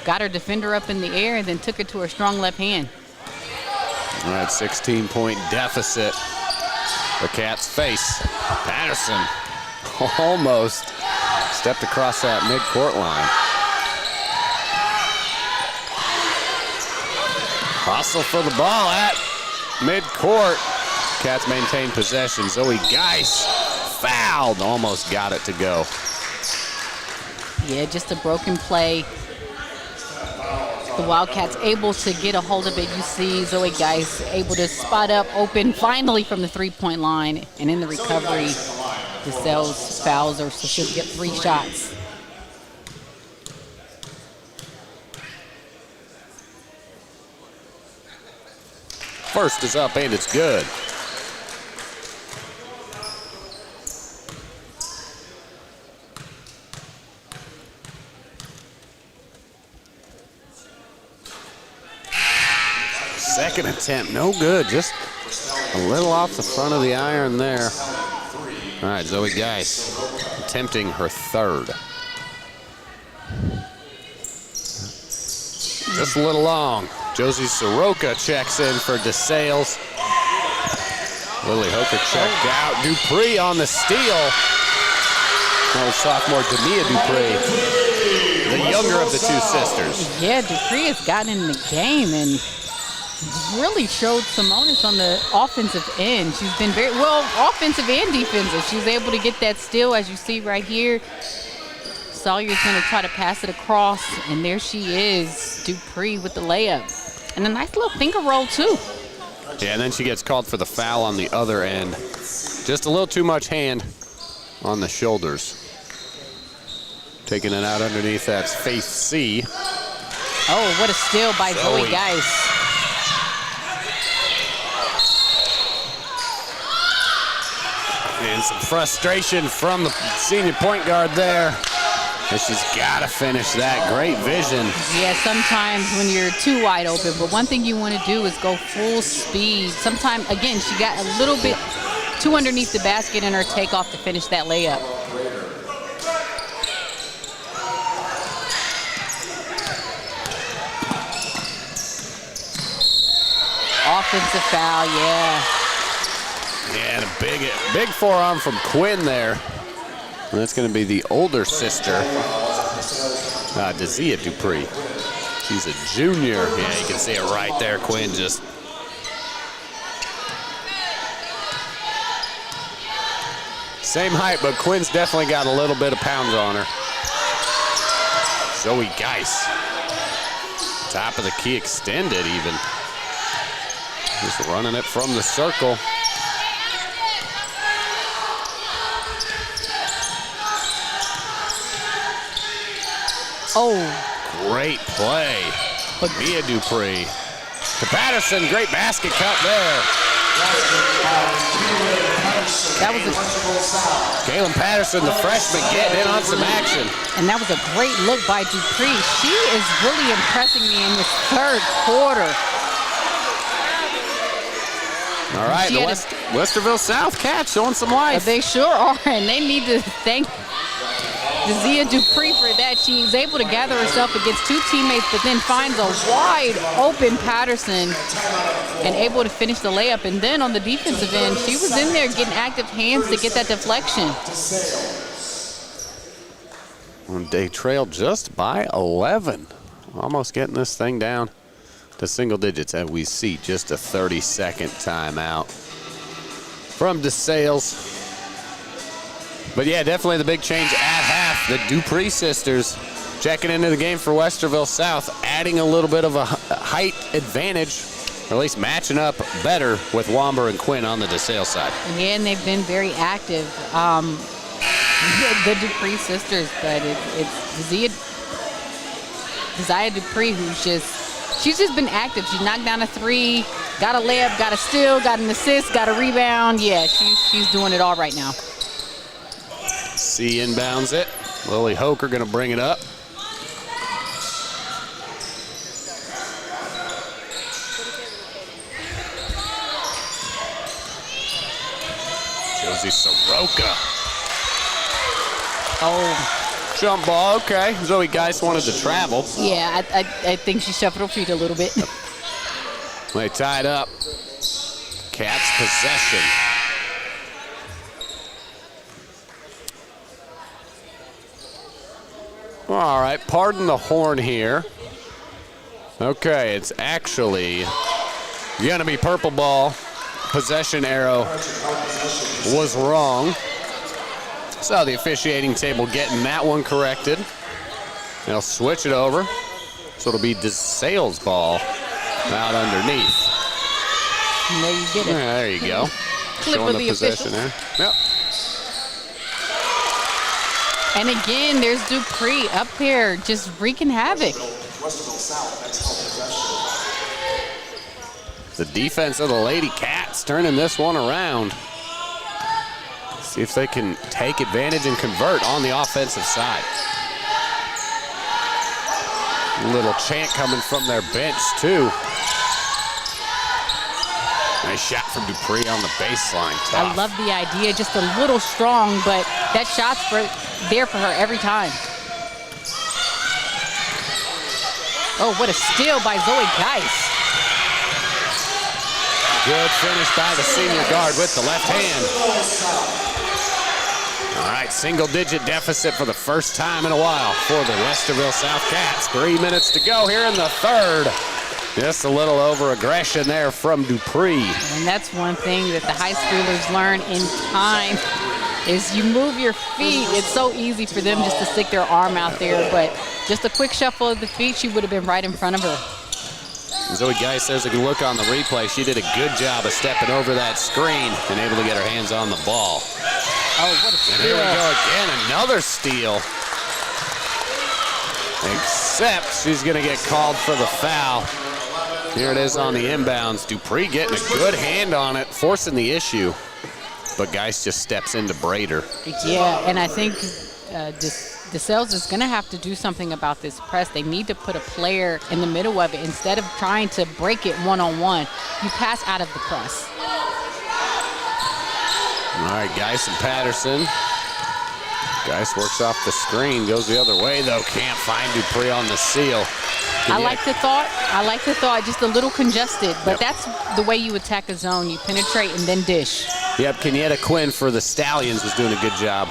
Speaker 2: Got her defender up in the air and then took it to her strong left hand.
Speaker 1: All right, 16-point deficit. The Cats face. Patterson almost stepped across that midcourt line. Hustle for the ball at midcourt. Cats maintain possession. Zoe Geis fouled, almost got it to go.
Speaker 2: Yeah, just a broken play. The Wildcats able to get a hold of it. You see Zoe Geis able to spot up open finally from the three-point line. And in the recovery, Desales fouls her, so she'll get 3 shots.
Speaker 1: First is up and it's good. Second attempt, no good. Just a little off the front of the iron there. All right, Zoe Geis attempting her third. Just a little long. Josie Soroka checks in for Desales. Lily Hoker checked out. Dupree on the steal. That was sophomore Demia Dupree, the younger of the 2 sisters.
Speaker 2: Yeah, Dupree has gotten in the game, and really showed Simonis on the offensive end. She's been very well offensive and defensive. She was able to get that steal, as you see right here. Sawyer's going to try to pass it across, and there she is, Dupree with the layup. And a nice little finger roll, too.
Speaker 1: Yeah, and then she gets called for the foul on the other end. Just a little too much hand on the shoulders. Taking it out underneath, that's Faith C.
Speaker 2: Oh, what a steal by Zoe Geis.
Speaker 1: And some frustration from the senior point guard there. And she's got to finish that. Great vision.
Speaker 2: Yeah, sometimes when you're too wide open, but one thing you want to do is go full speed. Sometimes, again, she got a little bit too underneath the basket in her takeoff to finish that layup. Offensive foul, yeah.
Speaker 1: Yeah, and a big forearm from Quinn there. And that's going to be the older sister, Desales Dupree. She's a junior. Yeah, you can see it right there. Quinn just. Same height, but Quinn's definitely got a little bit of pounds on her. Zoe Geis. Top of the key extended even. Just running it from the circle.
Speaker 2: Oh.
Speaker 1: Great play. Mia Dupree. To Patterson, great basket cut there.
Speaker 2: That was
Speaker 1: Kaylin Patterson, the freshman, getting in on some action.
Speaker 2: And that was a great look by Dupree. She is really impressing me in this third quarter.
Speaker 1: All right, the Westerville South Cats showing some life.
Speaker 2: They sure are, and they need to thank Desales Dupree for that. She was able to gather herself against two teammates, but then finds a wide open Patterson and able to finish the layup. And then on the defensive end, she was in there getting active hands to get that deflection.
Speaker 1: They trailed just by 11. Almost getting this thing down to single digits as we see just a 30-second timeout from Desales. But yeah, definitely the big change at half. The Dupree sisters checking into the game for Westerville South, adding a little bit of a height advantage, or at least matching up better with Womber and Quinn on the Desales side.
Speaker 2: Yeah, and they've been very active, the Dupree sisters, but it's Desales Dupree she's just been active. She knocked down a three, got a layup, got a steal, got an assist, got a rebound. Yeah, she's doing it all right now.
Speaker 1: C inbounds it. Lily Hoker going to bring it up. Josie Soroka.
Speaker 2: Oh.
Speaker 1: Jump ball, okay. Zoe Geis wanted to travel.
Speaker 2: Yeah, I think she shuffled her feet a little bit.
Speaker 1: They tied up. Cats possession. All right, pardon the horn here. Okay, it's actually going to be purple ball. Possession arrow was wrong. So the officiating table getting that one corrected. They'll switch it over. So it'll be Desales ball out underneath.
Speaker 2: And there you get it.
Speaker 1: Yeah, there you go.
Speaker 2: Showing the possession there.
Speaker 1: Yep.
Speaker 2: And again, there's Dupree up here just wreaking havoc.
Speaker 1: The defense of the Lady Cats turning this one around. See if they can take advantage and convert on the offensive side. Little chant coming from their bench, too. Nice shot from Dupree on the baseline. Tough.
Speaker 2: I love the idea, just a little strong, but that shot's there for her every time. Oh, what a steal by Zoe Geis.
Speaker 1: Good finish by the senior guard with the left hand. All right, single-digit deficit for the first time in a while for the Westerville South Cats. 3 minutes to go here in the third. Just a little over-aggression there from Dupree.
Speaker 2: And that's one thing that the high schoolers learn in time is you move your feet. It's so easy for them just to stick their arm out there, but just a quick shuffle of the feet, she would have been right in front of her.
Speaker 1: Zoe Geis, there's a look on the replay. She did a good job of stepping over that screen and able to get her hands on the ball.
Speaker 2: Oh, what a steal.
Speaker 1: And here we go again, another steal. Except she's going to get called for the foul. Here it is on the inbounds. Dupree getting a good hand on it, forcing the issue. But Geis just steps into Brader.
Speaker 2: Yeah, and I think Desales is going to have to do something about this press. They need to put a player in the middle of it. Instead of trying to break it one-on-one, you pass out of the press.
Speaker 1: All right, Geis and Patterson. Geis works off the screen, goes the other way, though. Can't find Dupree on the seal.
Speaker 2: I like the thought, just a little congested, but that's the way you attack a zone. You penetrate and then dish.
Speaker 1: Yep, Kenyatta Quinn for the Stallions was doing a good job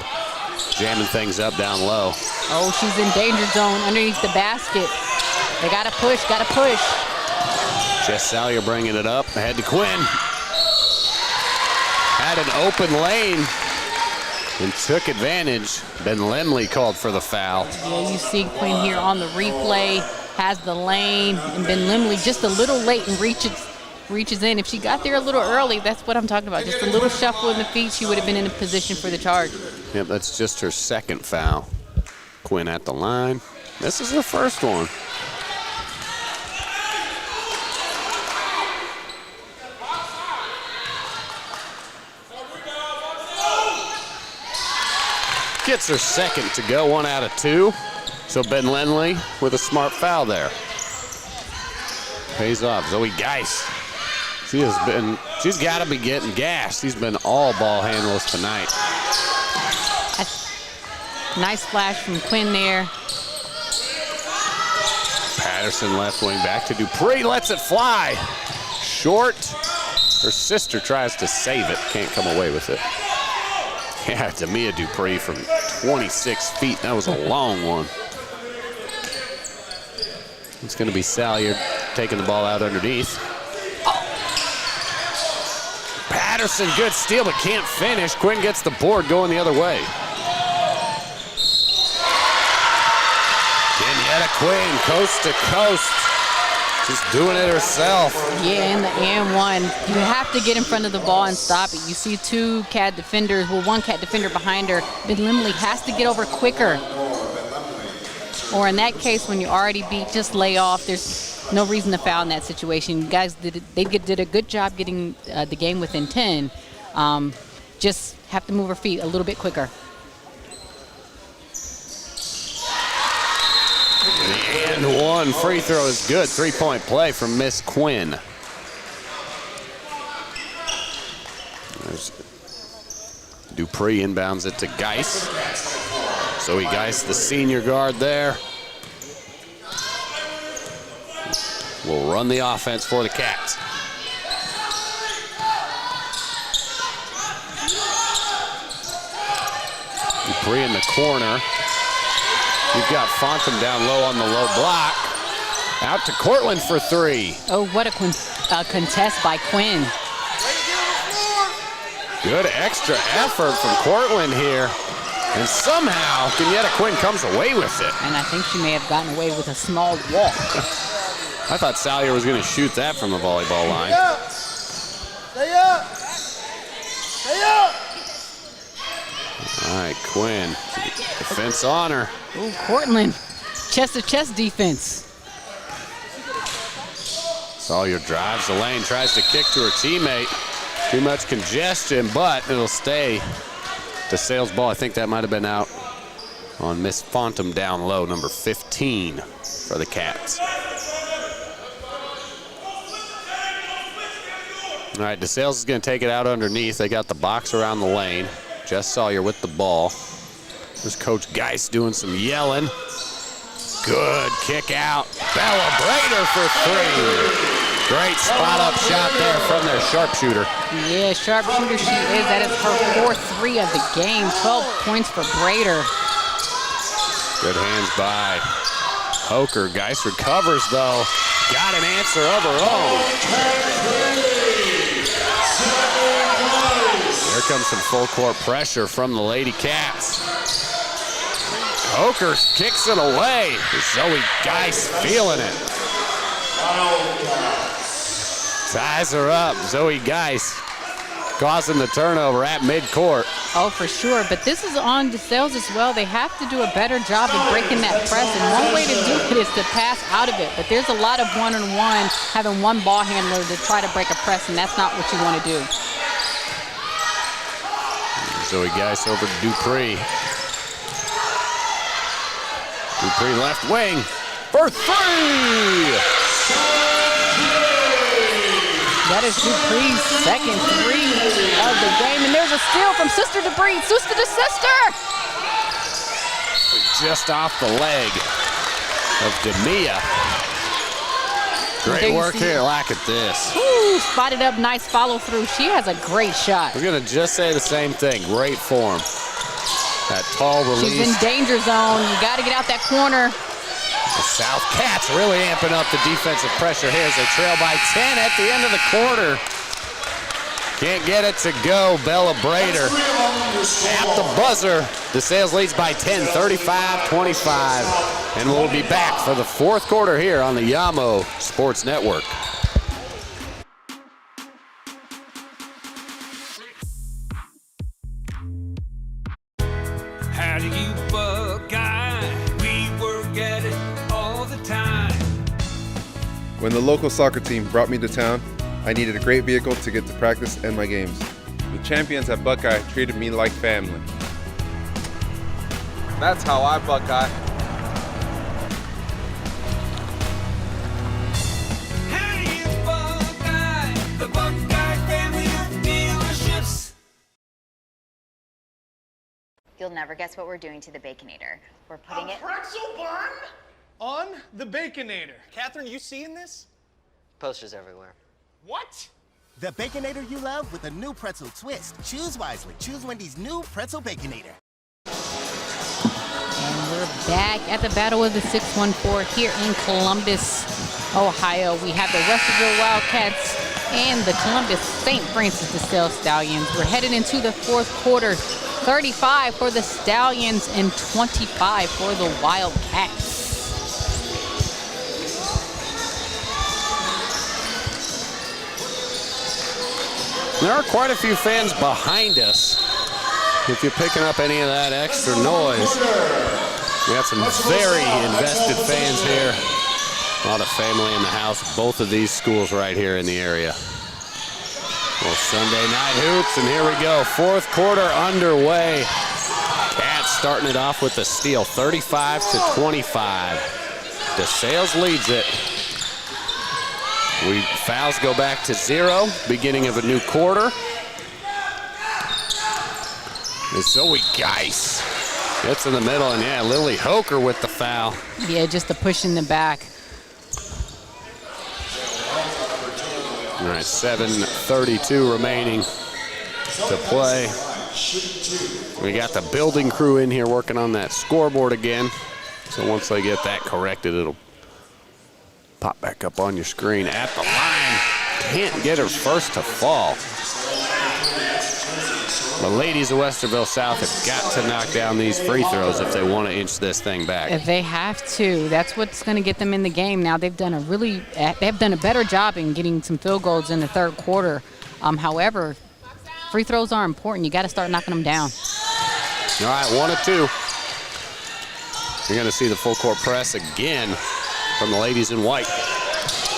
Speaker 1: jamming things up down low.
Speaker 2: Oh, she's in danger zone underneath the basket. They got to push, Jess
Speaker 1: Salyer bringing it up, ahead to Quinn. Had an open lane and took advantage. Ben Lemley called for the foul.
Speaker 2: Yeah, you see Quinn here on the replay, has the lane, and Ben Lemley just a little late and reaches in. If she got there a little early, that's what I'm talking about. Just a little shuffle in the feet, she would have been in a position for the charge.
Speaker 1: Yep, that's just her second foul. Quinn at the line. This is her first one. Gets her second to go, 1 out of 2. So Ben Lemley with a smart foul there. Pays off. Zoe Geis. She's got to be getting gas. She's been all ball handlers tonight.
Speaker 2: Nice flash from Quinn there.
Speaker 1: Patterson left wing back to Dupree, lets it fly. Short. Her sister tries to save it, can't come away with it. Yeah, Tamia Dupree from 26 feet. That was a long one. It's going to be Salyer taking the ball out underneath. Patterson, good steal, but can't finish. Quinn gets the board going the other way. Kenyatta Quinn, coast to coast. Just doing it herself.
Speaker 2: Yeah, in the and one. You have to get in front of the ball and stop it. You see two CAD defenders, one CAD defender behind her. Ben Lemley has to get over quicker. Or in that case, when you're already beat, just lay off. There's no reason to foul in that situation. You guys did a good job getting the game within 10. Just have to move her feet a little bit quicker.
Speaker 1: And one free throw is good. 3-point play from Miss Quinn. There's Dupree inbounds it to Geis. Zoe Geis, the senior guard there. Will run the offense for the Cats. Dupree in the corner. You've got Fontham down low on the low block. Out to Cortland for 3.
Speaker 2: Oh, what a contest by Quinn.
Speaker 1: Good extra effort from Cortland here. And somehow, Kenyatta Quinn comes away with it.
Speaker 2: And I think she may have gotten away with a small walk.
Speaker 1: I thought Salyer was going to shoot that from the volleyball line.
Speaker 6: Stay up! Stay up!
Speaker 1: All right, Quinn. Defense on her.
Speaker 2: Oh, Cortland. Chest-to-chest defense.
Speaker 1: Salyer drives the lane, tries to kick to her teammate. Too much congestion, but it'll stay. Desales ball, I think that might have been out on Miss Fontham down low, number 15 for the Cats. All right, Desales is going to take it out underneath. They got the box around the lane. Jess Salyer with the ball. There's Coach Geis doing some yelling. Good kick out. Bella Brader for 3. Great spot-up shot there from their sharpshooter.
Speaker 2: Yeah, sharpshooter she is. That is her 4th 3 of the game. 12 points for Brader.
Speaker 1: Good hands by Hoker. Geis recovers, though. got an answer of her own. Here comes some full court pressure from the Lady Cats. Hoker kicks it away. Zoe Geis feeling it. Ties her up. Zoe Geis causing the turnover at midcourt.
Speaker 2: Oh, for sure. But this is on Desales as well. They have to do a better job of breaking that press. And one way to do it is to pass out of it. But there's a lot of one-on-one, having one ball handler to try to break a press, and that's not what you want to do.
Speaker 1: Zoe Geis over to Dupree. Dupree left wing for three!
Speaker 2: That is Dupree's second three of the game. And there's a steal from sister Dupree, sister to sister.
Speaker 1: Just off the leg of Demia. Great work here, look at this.
Speaker 2: Ooh, spotted up, nice follow through. She has a great shot.
Speaker 1: We're gonna just say the same thing, great form. That tall release.
Speaker 2: She's in danger zone, you gotta get out that corner.
Speaker 1: The South Cats really amping up the defensive pressure here as they trail by 10 at the end of the quarter. Can't get it to go, Bella Brader. At the buzzer, Desales leads by 10, 35-25. And we'll be back for the fourth quarter here on the Yamo Sports Network.
Speaker 3: How do you Buckeye? We work at it all the time.
Speaker 4: When the local soccer team brought me to town, I needed a great vehicle to get to practice and my games. The champions at Buckeye treated me like family. That's how I Buckeye.
Speaker 3: How do you Buckeye? The Buckeye family of dealerships.
Speaker 5: You'll never guess what we're doing to the Baconator. We're putting it...
Speaker 6: pretzel bun? On the Baconator. Catherine, you seeing this?
Speaker 7: Posters everywhere.
Speaker 6: What?
Speaker 8: The Baconator you love with a new pretzel twist. Choose wisely. Choose Wendy's new pretzel Baconator.
Speaker 2: And we're back at the Battle of the 614 here in Columbus, Ohio. We have the Westerville Wildcats and the Columbus St. Francis Desales Stallions. We're headed into the fourth quarter. 35 for the Stallions and 25 for the Wildcats.
Speaker 1: There are quite a few fans behind us. If you're picking up any of that extra noise, we got some very invested fans here. A lot of family in the house. Both of these schools right here in the area. Well, Sunday night hoops, and here we go. Fourth quarter underway. Cats starting it off with a steal, 35-25. Desales leads it. Fouls go back to 0, beginning of a new quarter. And Zoe Geis gets in the middle, and yeah, Lily Hoker with the foul.
Speaker 2: Yeah, just a push in the back.
Speaker 1: All right, 7:32 remaining to play. We got the building crew in here working on that scoreboard again. So once they get that corrected, it'll pop back up on your screen. At the line, can't get her first to fall. The ladies of Westerville South have got to knock down these free throws if they want to inch this thing back.
Speaker 2: If they have to, that's what's going to get them in the game. Now they've done a better job in getting some field goals in the third quarter. However, free throws are important. You got to start knocking them down.
Speaker 1: All right, 1 of 2. You're going to see the full court press again from the ladies in white.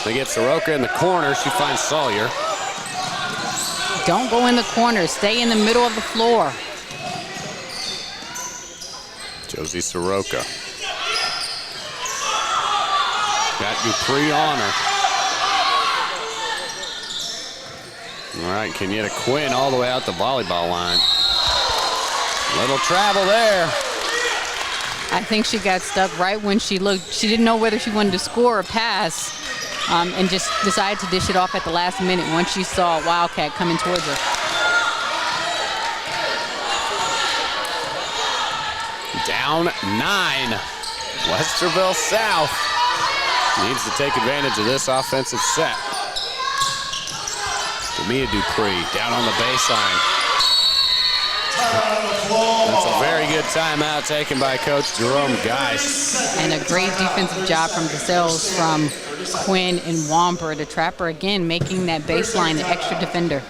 Speaker 1: They get Soroka in the corner. She finds Sawyer.
Speaker 2: Don't go in the corner. Stay in the middle of the floor.
Speaker 1: Josie Soroka. Got Dupree on her. All right, Kenyetta Quinn all the way out the volleyball line. Little travel there.
Speaker 2: I think she got stuck right when she looked. She didn't know whether she wanted to score or pass, and just decided to dish it off at the last minute once she saw a Wildcat coming towards her.
Speaker 1: Down 9. Westerville South. Needs to take advantage of this offensive set. Demia Dupree down on the baseline. That's a very good timeout taken by Coach Jerome Geis.
Speaker 2: And a great defensive job from Desales, from Quinn and Womber. The trapper again making that baseline the extra defender.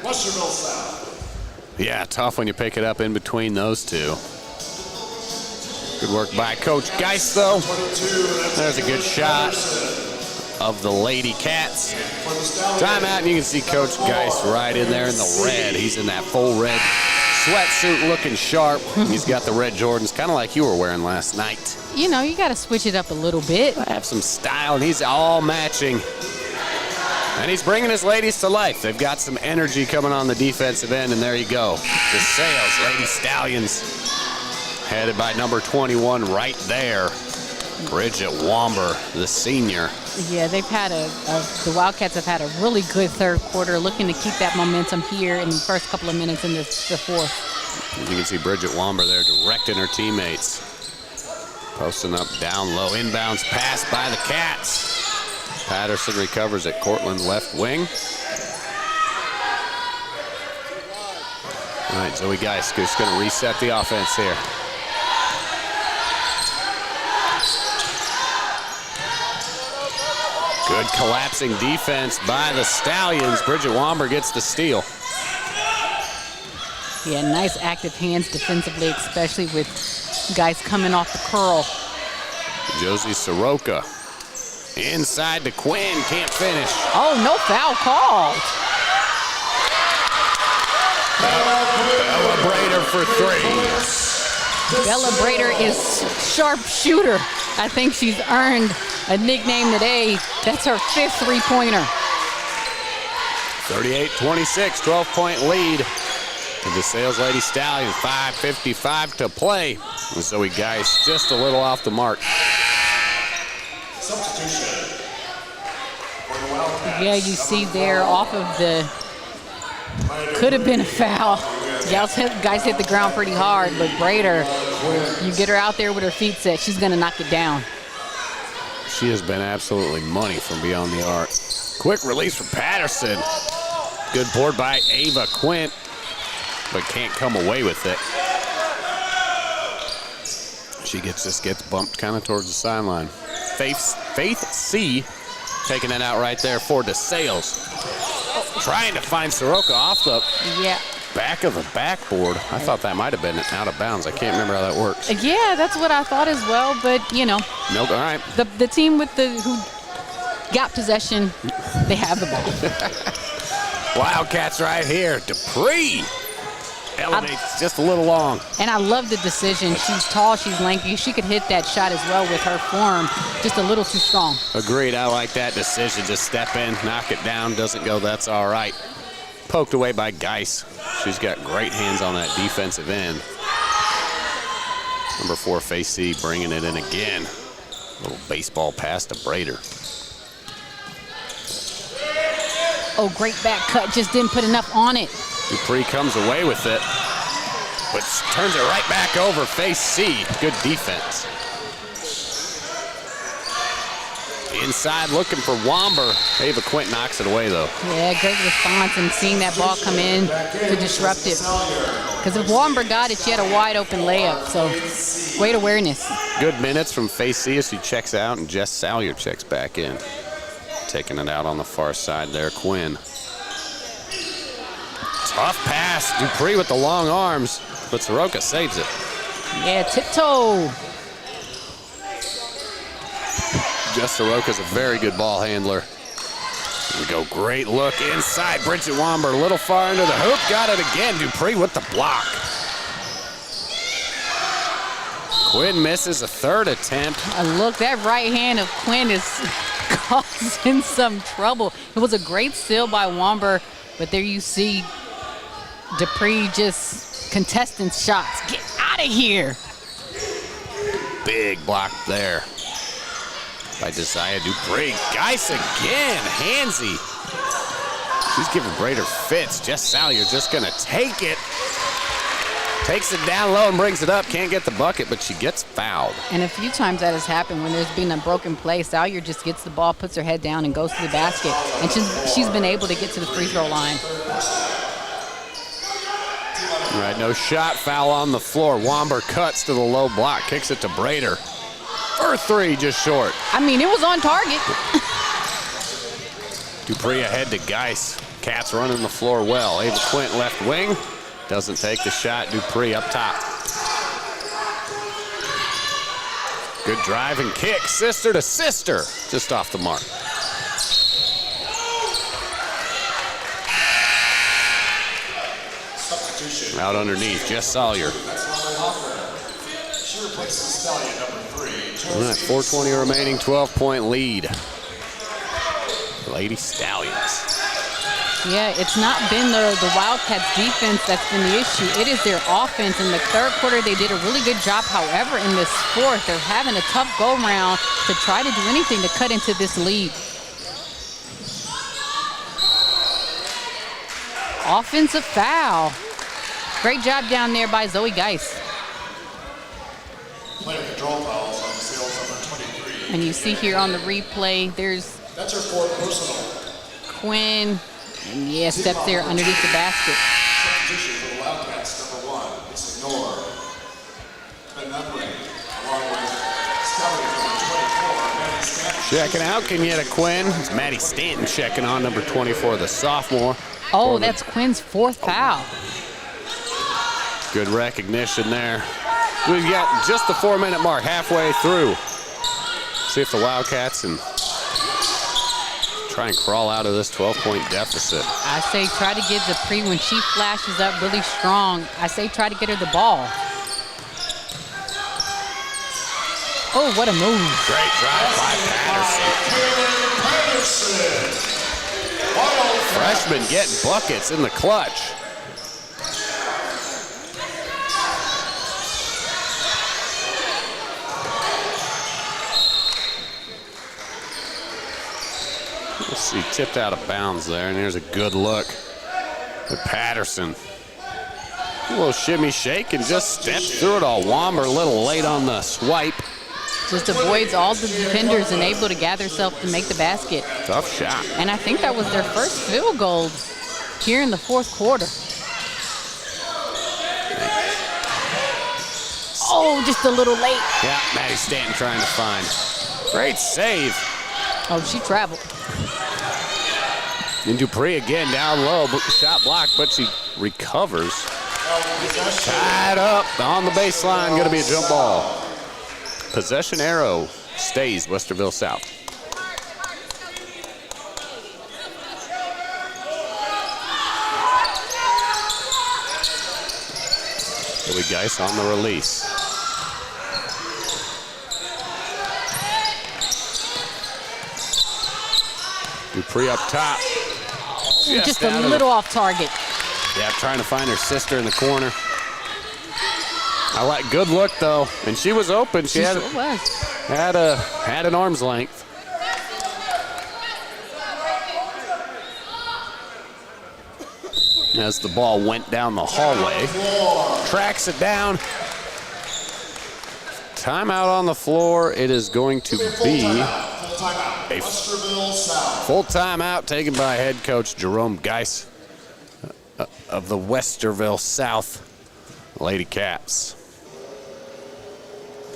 Speaker 1: Yeah, tough when you pick it up in between those two. Good work by Coach Geis, though. There's a good shot of the Lady Cats. Timeout, and you can see Coach Geis right in there in the red. He's in that full red sweatsuit looking sharp. He's got the red Jordans, kind of like you were wearing last night.
Speaker 2: You know, you got to switch it up a little bit.
Speaker 1: Have some style, and he's all matching. And he's bringing his ladies to life. They've got some energy coming on the defensive end, and there you go. Desales Lady Stallions, headed by number 21 right there, Bridget Womber, the senior.
Speaker 2: Yeah, they've had the Wildcats have had a really good third quarter, looking to keep that momentum here in the first couple of minutes in the fourth.
Speaker 1: You can see Bridget Womber there directing her teammates. Posting up down low, inbounds pass by the Cats. Patterson recovers at Cortland's left wing. All right, Zoe Geis just going to reset the offense here. Good collapsing defense by the Stallions. Bridget Womber gets the steal.
Speaker 2: Yeah, nice active hands defensively, especially with guys coming off the curl.
Speaker 1: Josie Soroka inside to Quinn, can't finish.
Speaker 2: Oh, no foul called.
Speaker 1: Bella Brader for three.
Speaker 2: Bella Brader is sharp shooter. I think she's earned a nickname today. That's her fifth three-pointer.
Speaker 1: 38-26, 12-point lead. The Desales Lady Stallions, 5:55 to play. And Zoe Geis just a little off the mark.
Speaker 2: Yeah, you see there off of the, could have been a foul. Guys hit the ground pretty hard, but Brader, you get her out there with her feet set, she's gonna knock it down.
Speaker 1: She has been absolutely money from beyond the arc. Quick release from Patterson. Good board by Ava Quint, but can't come away with it. She gets bumped kind of towards the sideline. Faith C taking it out right there for Desales. Trying to find Soroka off the back of the backboard. I thought that might have been out of bounds. I can't remember how that works.
Speaker 2: Yeah, that's what I thought as well, but you know.
Speaker 1: Nope, all right.
Speaker 2: The team who got possession, they have the ball.
Speaker 1: Wildcats right here. Dupree elevates just a little long.
Speaker 2: And I love the decision. She's tall, she's lanky. She could hit that shot as well with her form, just a little too strong. Agreed,
Speaker 1: I like that decision. Just step in, knock it down, doesn't go, that's all right. Poked away by Geis. She's got great hands on that defensive end. Number 4, Faith C, bringing it in again. Little baseball pass to Brader.
Speaker 2: Oh, great back cut, just didn't put enough on it.
Speaker 1: Dupree comes away with it, but turns it right back over. Faith C, good defense. Inside looking for Womber. Ava Quint knocks it away though.
Speaker 2: Yeah, great response and seeing that ball come in to disrupt it. Because if Womber got it, she had a wide open layup, so great awareness.
Speaker 1: Good minutes from Faith C as she checks out, and Jess Salyer checks back in. Taking it out on the far side there, Quinn. Tough pass, Dupree with the long arms, but Soroka saves it.
Speaker 2: Yeah, tiptoe.
Speaker 1: Jess Soroka's a very good ball handler. We go, great look inside. Bridget Womber a little far into the hoop, got it again. Dupree with the block. Quinn misses a third attempt.
Speaker 2: Look, that right hand of Quinn is causing some trouble. It was a great steal by Womber, but there you see Dupree just contesting shots. Get out of here.
Speaker 1: Big block there by Desires Dupree. Geis again, handsy. She's giving Brader fits. Jess Salyer just gonna take it. Takes it down low and brings it up. Can't get the bucket, but she gets fouled.
Speaker 2: And a few times that has happened when there's been a broken play. Salyer just gets the ball, puts her head down, and goes to the basket. And she's been able to get to the free throw line.
Speaker 1: All right, no shot, foul on the floor. Womber cuts to the low block, kicks it to Brader. For three, just short.
Speaker 2: I mean, it was on target.
Speaker 1: Dupree ahead to Geis. Cats running the floor well. Ava Quint left wing. Doesn't take the shot. Dupree up top. Good drive and kick. Sister to sister. Just off the mark. Out underneath, Jess Salyer.
Speaker 9: She replaces Stallion number 3.
Speaker 1: All right, 4:20 remaining, 12-point lead. Lady Stallions.
Speaker 2: Yeah, it's not been the Wildcats defense that's been the issue. It is their offense. In the third quarter, they did a really good job. However, in this fourth, they're having a tough go-round to try to do anything to cut into this lead. Offensive foul. Great job down there by Zoe Geis.
Speaker 9: Player control fouls on Desales number 23.
Speaker 2: And you see here on the replay, there's
Speaker 9: That's her fourth personal.
Speaker 2: Quinn. And yeah, steps there underneath the basket.
Speaker 9: Substitution for the Wildcats number 1. It's Ignore. Ben Nunley, along with Stallion number 24, Maddie Stanton.
Speaker 1: Checking out Kenyatta Quinn. It's Maddie Stanton checking on number 24, the sophomore.
Speaker 2: Oh, that's Quinn's fourth foul.
Speaker 1: Good recognition there. We've got just the 4-minute mark halfway through. See if the Wildcats can try and crawl out of this 12-point deficit.
Speaker 2: I say try to get Dupree when she flashes up really strong. I say try to get her the ball. Oh, what a move.
Speaker 1: Great drive by Patterson. Freshman getting buckets in the clutch. Let's see, tipped out of bounds there, and there's a good look at Patterson. A little shimmy shake and just steps through it all. Womber a little late on the swipe.
Speaker 2: Just avoids all the defenders and able to gather herself to make the basket.
Speaker 1: Tough shot.
Speaker 2: And I think that was their first field goal here in the fourth quarter. Oh, just a little late.
Speaker 1: Yeah, Maddie Stanton trying to find. Great save.
Speaker 2: Oh, she traveled.
Speaker 1: And Dupree again down low, shot blocked, but she recovers. Tied up on the baseline, gonna be a jump ball. Possession arrow stays Westerville South. Billy Geis on the release. Dupree up top.
Speaker 2: Just a little off target.
Speaker 1: Yeah, trying to find her sister in the corner. I like good look though, and she was open. She had an arm's length. As the ball went down the hallway, tracks it down. Timeout on the floor. It is going to be a full timeout taken by head coach Jerome Geis of the Westerville South Lady Cats.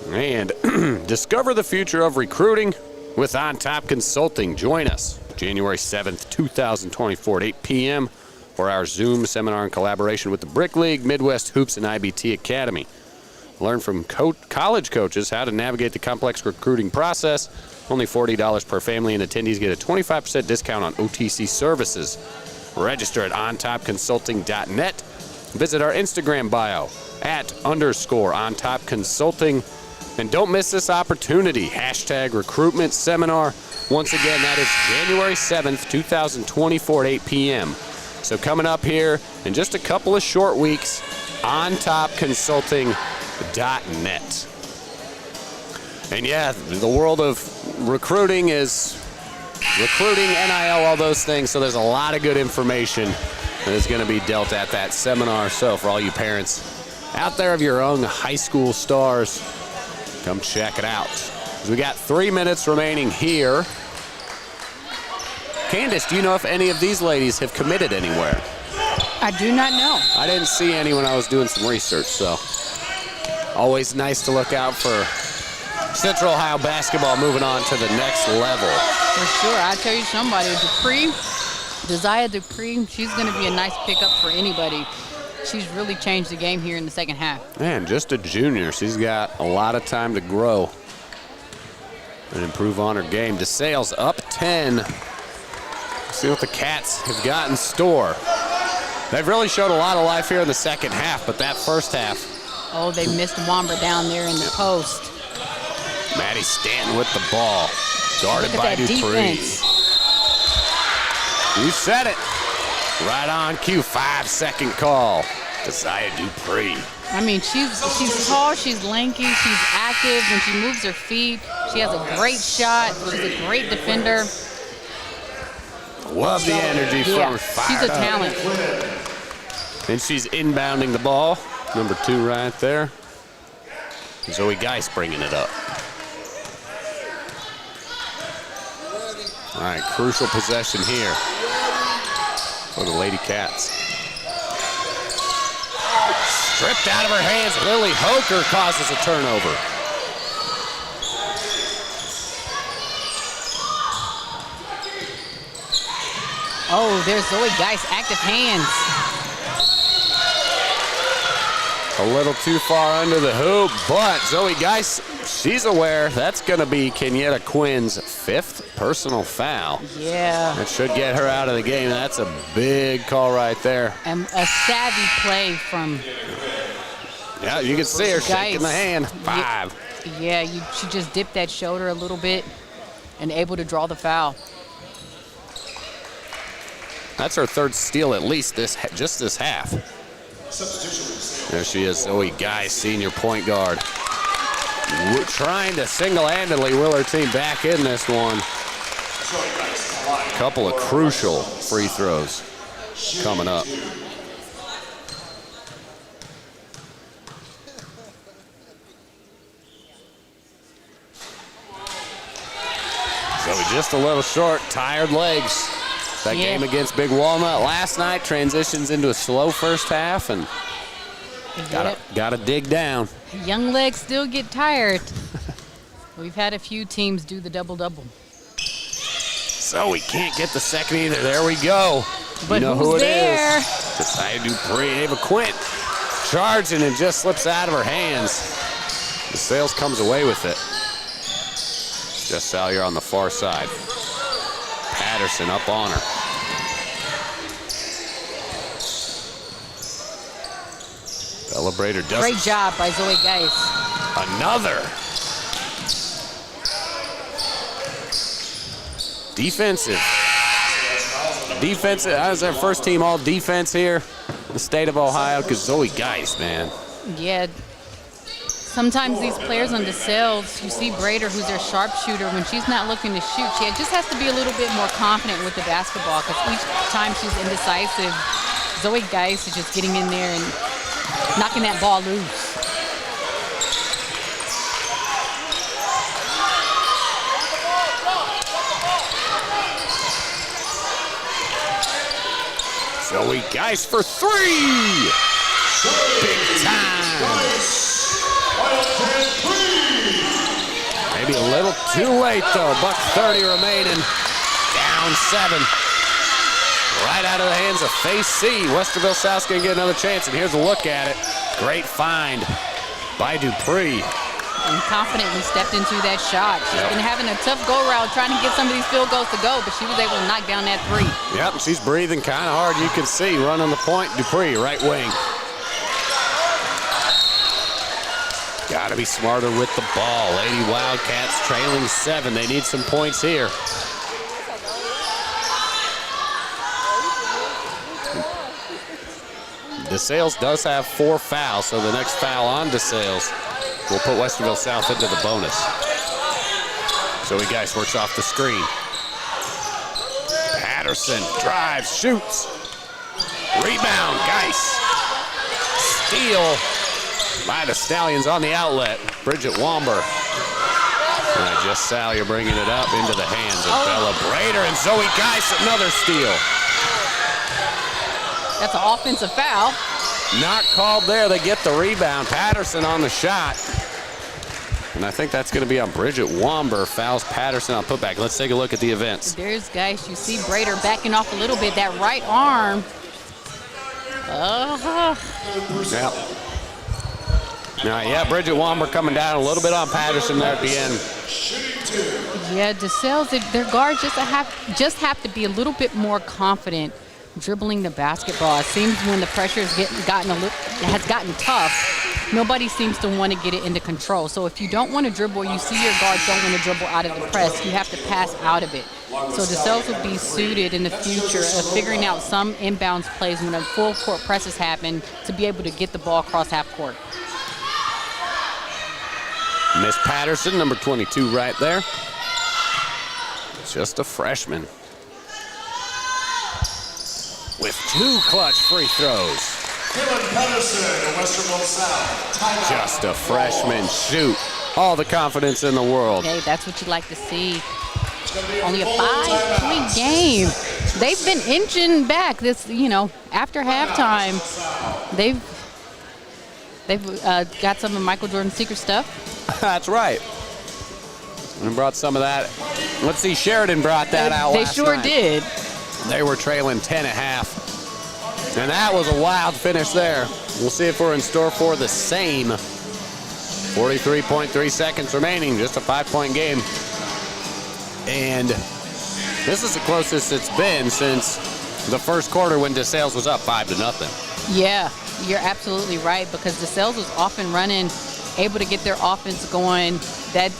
Speaker 1: And discover the future of recruiting with On Top Consulting. Join us January 7th, 2024 at 8 p.m. for our Zoom seminar in collaboration with the Brick League, Midwest Hoops, and IBT Academy. Learn from college coaches how to navigate the complex recruiting process. Only $40 per family, and attendees get a 25% discount on OTC services. Register at ontopconsulting.net. Visit our Instagram bio @_ontopconsulting. And don't miss this opportunity. #recruitment seminar. Once again, that is January 7th, 2024 at 8 p.m. So coming up here in just a couple of short weeks, ontopconsulting.net. And yeah, the world of recruiting is recruiting, NIL, all those things. So there's a lot of good information that is going to be dealt at that seminar. So for all you parents out there of your own high school stars, come check it out. We got 3 minutes remaining here. Candace, do you know if any of these ladies have committed anywhere?
Speaker 2: I do not know.
Speaker 1: I didn't see any when I was doing some research, so always nice to look out for Central Ohio basketball moving on to the next level.
Speaker 2: For sure. I'll tell you somebody, Desires Dupree, she's going to be a nice pickup for anybody. She's really changed the game here in the second half.
Speaker 1: Man, just a junior. She's got a lot of time to grow and improve on her game. Desales up 10. See what the Cats have got in store. They've really showed a lot of life here in the second half, but that first half.
Speaker 2: Oh, they missed Womber down there in the post.
Speaker 1: Maddie Stanton with the ball. Guarded by Dupree.
Speaker 2: Defense.
Speaker 1: You said it. Right on cue, 5-second call. Desire Dupree.
Speaker 2: I mean, she's tall, she's lanky, she's active. When she moves her feet, she has a great shot. She's a great defender.
Speaker 1: Love the energy from her.
Speaker 2: She's a talent.
Speaker 1: And she's inbounding the ball. Number 2 right there. Zoe Geis bringing it up. All right, crucial possession here for the Lady Cats. Stripped out of her hands. Lily Hoker causes a turnover.
Speaker 2: Oh, there's Zoe Geis, active hands.
Speaker 1: A little too far under the hoop, but Zoe Geis, she's aware that's going to be Kenyatta Quinn's 5th personal foul.
Speaker 2: Yeah.
Speaker 1: That should get her out of the game. That's a big call right there.
Speaker 2: And a savvy play from
Speaker 1: Yeah, you can see her shaking the hand. 5.
Speaker 2: Yeah, she just dipped that shoulder a little bit and able to draw the foul.
Speaker 1: That's her 3rd steal at least just this half. There she is, Zoe Geis, senior point guard. Trying to single-handedly will her team back in this one. Couple of crucial free throws coming up. Zoe just a little short, tired legs. That game against Big Walnut last night transitions into a slow first half, and gotta dig down.
Speaker 2: Young legs still get tired. We've had a few teams do the double-double.
Speaker 1: So we can't get the second either. There we go.
Speaker 2: But
Speaker 1: you know
Speaker 2: who's
Speaker 1: who it
Speaker 2: there?
Speaker 1: is. Desire Dupree, Ava Quint charging and just slips out of her hands. Desales comes away with it. Just Salyer on the far side. Patterson up on her. Celebrator does.
Speaker 2: Great job by Zoe Geis.
Speaker 1: Another. Defensive. That was our first team all defense here in the state of Ohio, because Zoe Geis, man.
Speaker 2: Yeah. Sometimes these players on Desales, you see Brader, who's their sharpshooter, when she's not looking to shoot, she just has to be a little bit more confident with the basketball, because each time she's indecisive, Zoe Geis is just getting in there and knocking that ball loose.
Speaker 1: Zoe Geis for 3! Big time! Maybe a little too late though. $1:30 remaining. Down 7. Right out of the hands of Face C. Westerville South's gonna get another chance, and here's a look at it. Great find by Dupree.
Speaker 2: And confidently stepped into that shot. She's been having a tough go-round trying to get some of these field goals to go, but she was able to knock down that 3.
Speaker 1: Yep, she's breathing kind of hard. You can see running the point. Dupree, right wing. Got to be smarter with the ball. Lady Wildcats trailing 7. They need some points here. Desales does have 4 fouls, so the next foul on Desales will put Westerville South into the bonus. Zoe Geis works off the screen. Patterson drives, shoots. Rebound, Geis. Steal by the Stallions on the outlet. Bridget Womber. And just Salyer bringing it up into the hands of Bella Brader, and Zoe Geis, another steal.
Speaker 2: That's an offensive foul.
Speaker 1: Not called there. They get the rebound. Patterson on the shot. And I think that's going to be on Bridget Womber. Fouls Patterson on putback. Let's take a look at the events.
Speaker 2: There's Geis. You see Brader backing off a little bit. That right arm.
Speaker 1: Yep. Yeah, Bridget Womber coming down a little bit on Patterson there at the end.
Speaker 2: Yeah, Desales, their guards just have to be a little bit more confident dribbling the basketball. It seems when the pressure has gotten tough, nobody seems to want to get it into control. So if you don't want to dribble, you see your guards don't want to dribble out of the press, you have to pass out of it. So Desales will be suited in the future of figuring out some inbounds plays when a full court presses happen to be able to get the ball across half court.
Speaker 1: Miss Patterson, number 22 right there. Just a freshman. With 2 clutch free throws.
Speaker 9: Kaylin Patterson, Westerville South.
Speaker 1: Just a freshman. Shoot. All the confidence in the world.
Speaker 2: Hey, that's what you like to see. Only a 5-point game. They've been inching back this, after halftime. They've got some of Michael Jordan's secret stuff.
Speaker 1: That's right. And brought some of that. Let's see, Sheridan brought that out last
Speaker 2: They sure
Speaker 1: night.
Speaker 2: did.
Speaker 1: They were trailing 10.5. And that was a wild finish there. We'll see if we're in store for the same. 43.3 seconds remaining, just a 5-point game. And this is the closest it's been since the first quarter when Desales was up 5-0.
Speaker 2: Yeah, you're absolutely right, because Desales was off and running, able to get their offense going. That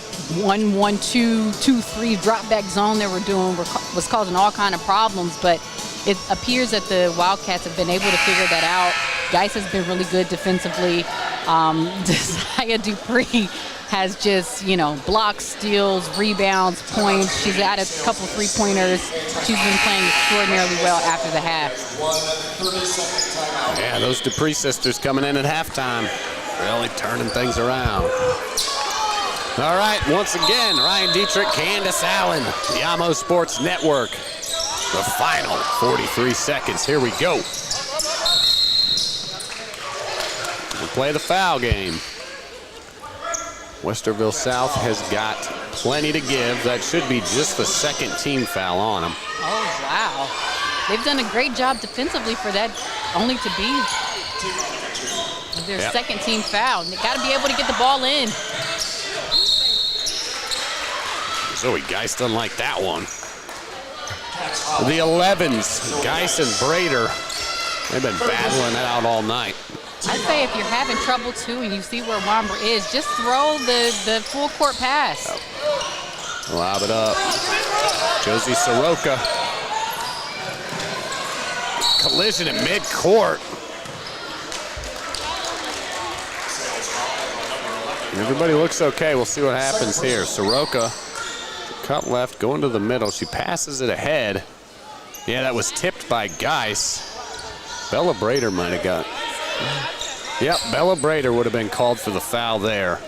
Speaker 2: 1-1-2-2-3 drop back zone they were doing was causing all kind of problems, but it appears that the Wildcats have been able to figure that out. Geis has been really good defensively. Desires Dupree has just, blocks, steals, rebounds, points. She's added a couple 3-pointers. She's been playing extraordinarily well after the half.
Speaker 1: Yeah, those Dupree sisters coming in at halftime, really turning things around. All right, once again, Ryan Dietrich, Candace Allen, Yamo Sports Network. The final 43 seconds. Here we go. We'll play the foul game. Westerville South has got plenty to give. That should be just the second team foul on them.
Speaker 2: Oh, wow. They've done a great job defensively for that only to be their second team foul. They got to be able to get the ball in.
Speaker 1: Zoe Geis doesn't like that one. The 11s, Geis and Brader, they've been battling it out all night.
Speaker 2: I'd say if you're having trouble too and you see where Womber is, just throw the full court pass.
Speaker 1: Lob it up. Josie Soroka. Collision at midcourt. Everybody looks okay. We'll see what happens here. Soroka, cut left, going to the middle. She passes it ahead. Yeah, that was tipped by Geis. Bella Brader might have got. Yep, Bella Brader would have been called for the foul there,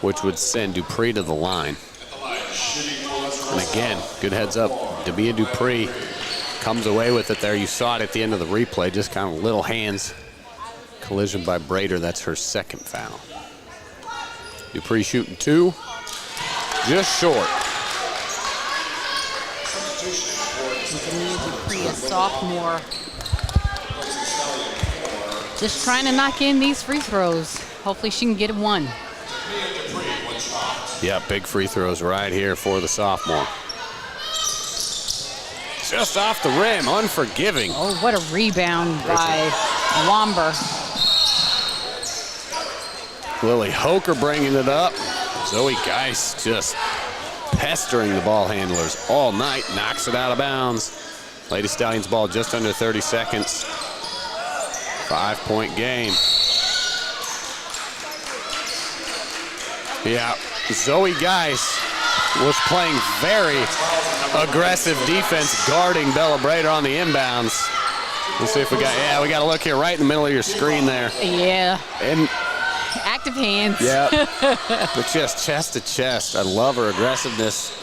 Speaker 1: which would send Dupree to the line. And again, good heads up. Damia Dupree comes away with it there. You saw it at the end of the replay, just kind of little hands. Collision by Brader, that's her second foul. Dupree shooting 2, just short.
Speaker 2: Damia Dupree, a sophomore. Just trying to knock in these free throws. Hopefully she can get one.
Speaker 1: Yeah, big free throws right here for the sophomore. Just off the rim, unforgiving.
Speaker 2: Oh, what a rebound by Womber.
Speaker 1: Lily Hoker bringing it up. Zoe Geis just pestering the ball handlers all night. Knocks it out of bounds. Lady Stallions ball just under 30 seconds. 5-point game. Yeah, Zoe Geis was playing very aggressive defense guarding Bella Brader on the inbounds. Let's see if we got a look here right in the middle of your screen there.
Speaker 2: Yeah.
Speaker 1: And
Speaker 2: Active hands.
Speaker 1: Yeah. But just chest to chest. I love her aggressiveness.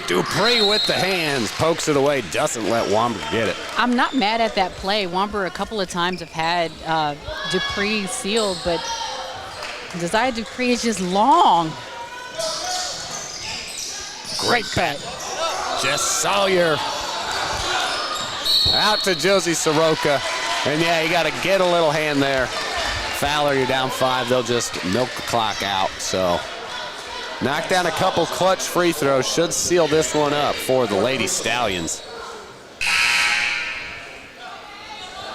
Speaker 1: Dupree with the hands. Pokes it away. Doesn't let Womber get it.
Speaker 2: I'm not mad at that play. Womber a couple of times have had Dupree sealed, but Desire Dupree is just long. Great bet.
Speaker 1: Jess Sawyer. Out to Josie Soroka. And yeah, you got to get a little hand there. Fowler, you're down 5. They'll just milk the clock out. So knock down a couple clutch free throws. Should seal this one up for the Lady Stallions.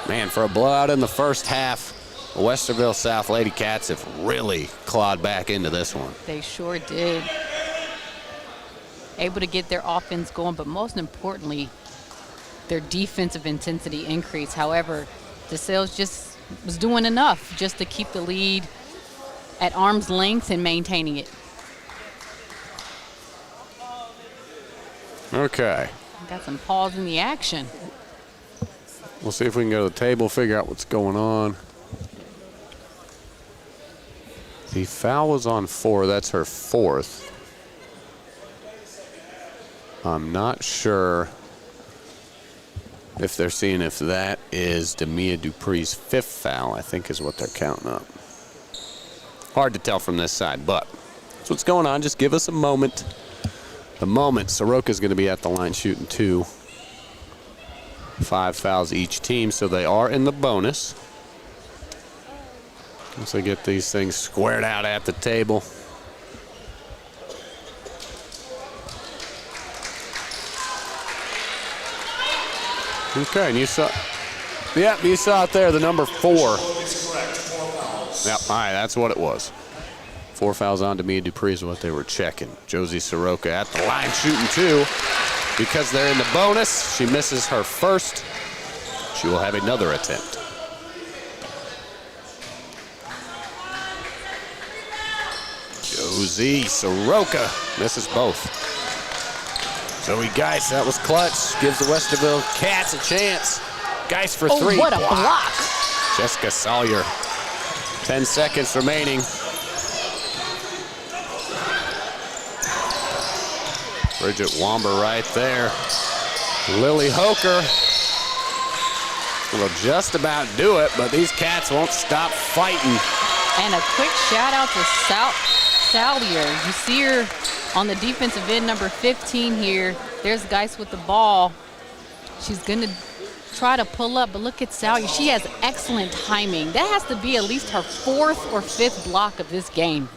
Speaker 1: Man, for a blowout in the first half, Westerville South Lady Cats have really clawed back into this one.
Speaker 2: They sure did. Able to get their offense going, but most importantly, their defensive intensity increased. However, Desales just was doing enough just to keep the lead at arm's length and maintaining it.
Speaker 1: Okay.
Speaker 2: Got some pause in the action.
Speaker 1: We'll see if we can go to the table, figure out what's going on. The foul was on 4. That's her 4th. I'm not sure if they're seeing if that is Demia Dupree's 5th foul, I think is what they're counting up. Hard to tell from this side, but that's what's going on. Just give us a moment. The moment, Soroka's going to be at the line shooting 2. 5 fouls each team, so they are in the bonus. Once they get these things squared out at the table. Okay, and you saw it there, the number 4. Yep, all right, that's what it was. 4 fouls on Demia Dupree is what they were checking. Josie Soroka at the line shooting 2. Because they're in the bonus, she misses her first. She will have another attempt. Josie Soroka misses both. Zoe Geis, that was clutch. Gives the Westerville Cats a chance. Geis for 3.
Speaker 2: Oh, what a block.
Speaker 1: Jessica Sawyer. 10 seconds remaining. Bridget Womber right there. Lily Hoker will just about do it, but these Cats won't stop fighting.
Speaker 2: And a quick shout out to Salyer. You see her on the defensive end, number 15 here. There's Geis with the ball. She's going to try to pull up, but look at Salyer. She has excellent timing. That has to be at least her 4th or 5th block of this game.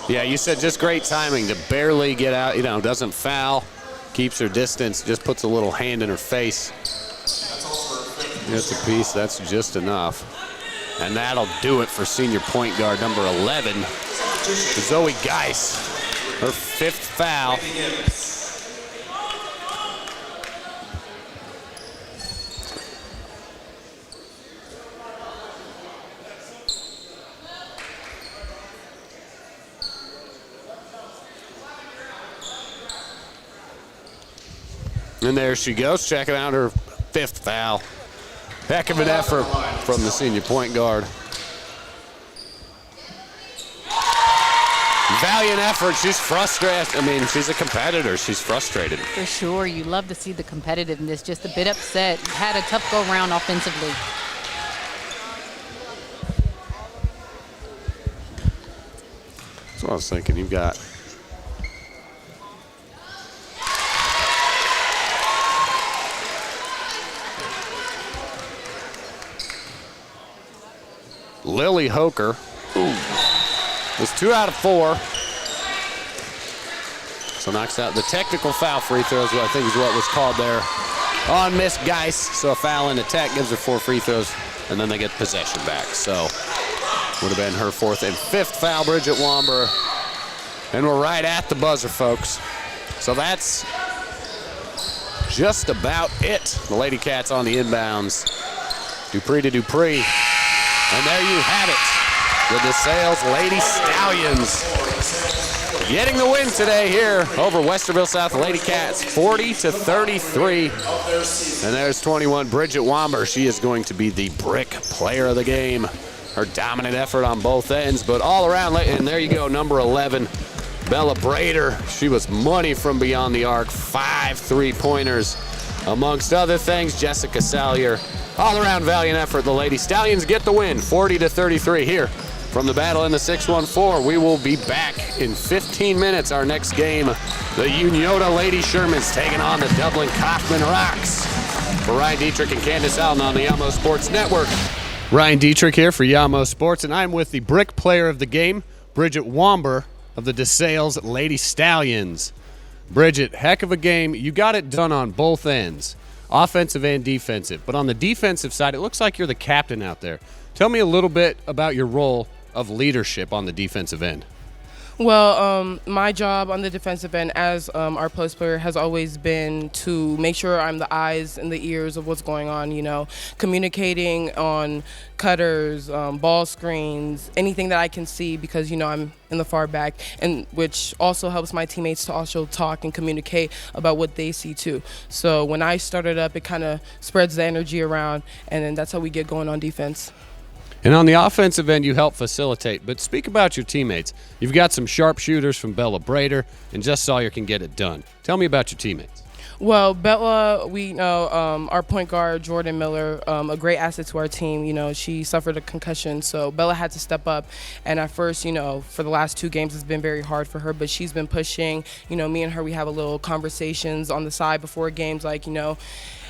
Speaker 1: Yeah, you said just great timing to barely get out, doesn't foul, keeps her distance, just puts a little hand in her face. That's a piece, that's just enough. And that'll do it for senior point guard number 11, Zoe Geis, her 5th foul. And there she goes, checking out her 5th foul. Heck of an effort from the senior point guard. Valiant effort. She's frustrated. I mean, she's a competitor. She's frustrated.
Speaker 2: For sure. You love to see the competitiveness. Just a bit upset. Had a tough go-round offensively.
Speaker 1: That's what I was thinking. You've got Lily Hoker. Was 2 out of 4. So knocks out the technical foul free throws, I think is what was called there on Miss Geis. So a foul in attack gives her 4 free throws, and then they get possession back. So would have been her 4th and 5th foul, Bridget Womber. And we're right at the buzzer, folks. So that's just about it. The Lady Cats on the inbounds. Dupree to Dupree. And there you have it. The Desales Lady Stallions getting the win today here over Westerville South Lady Cats, 40-33. And there's 21, Bridget Womber. She is going to be the brick player of the game. Her dominant effort on both ends, but all around. And there you go, number 11, Bella Brader. She was money from beyond the arc, 5 3-pointers. Amongst other things, Jessica Salyer. All around valiant effort. The Lady Stallions get the win, 40-33 here. From the battle in the 614, we will be back in 15 minutes. Our next game, the Unionda Lady Shermans taking on the Dublin Kaufman Rocks. For Ryan Dietrich and Candace Allen on the Yamo Sports Network. Ryan Dietrich here for Yamo Sports, and I'm with the brick player of the game, Bridget Womber of the Desales Lady Stallions. Bridget, heck of a game. You got it done on both ends, offensive and defensive. But on the defensive side, it looks like you're the captain out there. Tell me a little bit about your role of leadership on the defensive end.
Speaker 11: Well, my job on the defensive end as our post player has always been to make sure I'm the eyes and the ears of what's going on, you know, communicating on cutters, ball screens, anything that I can see because, you know, I'm in the far back, and which also helps my teammates to also talk and communicate about what they see too. So when I started up, it kind of spreads the energy around, and then that's how we get going on defense.
Speaker 1: And on the offensive end, you help facilitate. But speak about your teammates. You've got some sharpshooters from Bella Brader, and Jess Sawyer can get it done. Tell me about your teammates.
Speaker 11: Well, Bella, we know our point guard, Jordan Miller, a great asset to our team. You know, she suffered a concussion, so Bella had to step up. And at first, you know, for the last 2 games, it's been very hard for her, but she's been pushing. You know, me and her, we have a little conversations on the side before games, like, you know,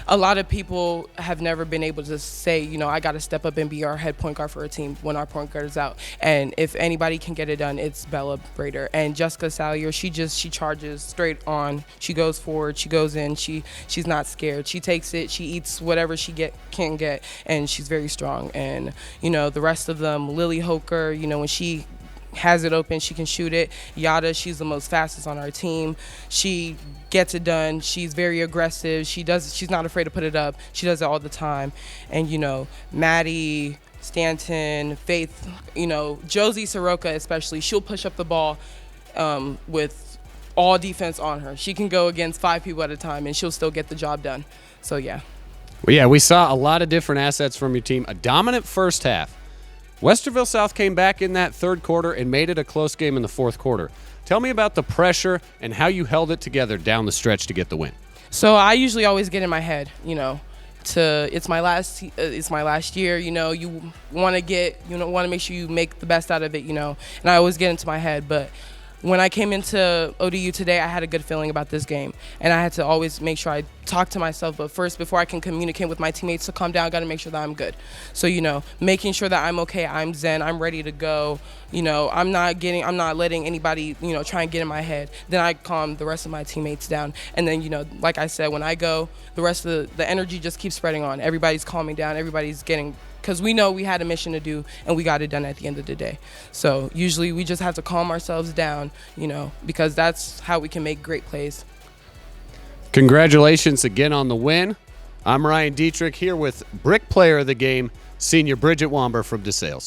Speaker 11: a lot of people have never been able to say, you know, I got to step up and be our head point guard for a team when our point guard is out. And if anybody can get it done, it's Bella Brader. And Jessica Salyer, she charges straight on. She goes forward, she goes in, she's not scared. She takes it, she eats whatever she can get, and she's very strong. And, you know, the rest of them, Lily Hoker, you know, when she has it open, she can shoot it. Yada, she's the most fastest on our team. She gets it done. She's very aggressive. She's not afraid to put it up. She does it all the time. And, you know, Maddie, Stanton, Faith, you know, Josie Soroka especially, she'll push up the ball with all defense on her. She can go against 5 people at a time, and she'll still get the job done. So, yeah.
Speaker 1: Well, yeah, we saw a lot of different assets from your team. A dominant first half. Westerville South came back in that third quarter and made it a close game in the fourth quarter. Tell me about the pressure and how you held it together down the stretch to get the win.
Speaker 11: So I usually always get in my head, you know, it's my last year, you know, you want to make sure you make the best out of it, you know, and I always get into my head. But when I came into ODU today, I had a good feeling about this game, and I had to always make sure I talk to myself. But first, before I can communicate with my teammates to calm down, I got to make sure that I'm good. So, you know, making sure that I'm okay, I'm zen, I'm ready to go. You know, I'm not letting anybody, you know, try and get in my head. Then I calm the rest of my teammates down, and then, you know, like I said, when I go, the rest of the energy just keeps spreading on. Everybody's calming down. Everybody's getting. Because we know we had a mission to do, and we got it done at the end of the day. So usually we just have to calm ourselves down, you know, because that's how we can make great plays.
Speaker 1: Congratulations again on the win. I'm Ryan Dietrich here with brick player of the game, senior Bridget Womber from Desales.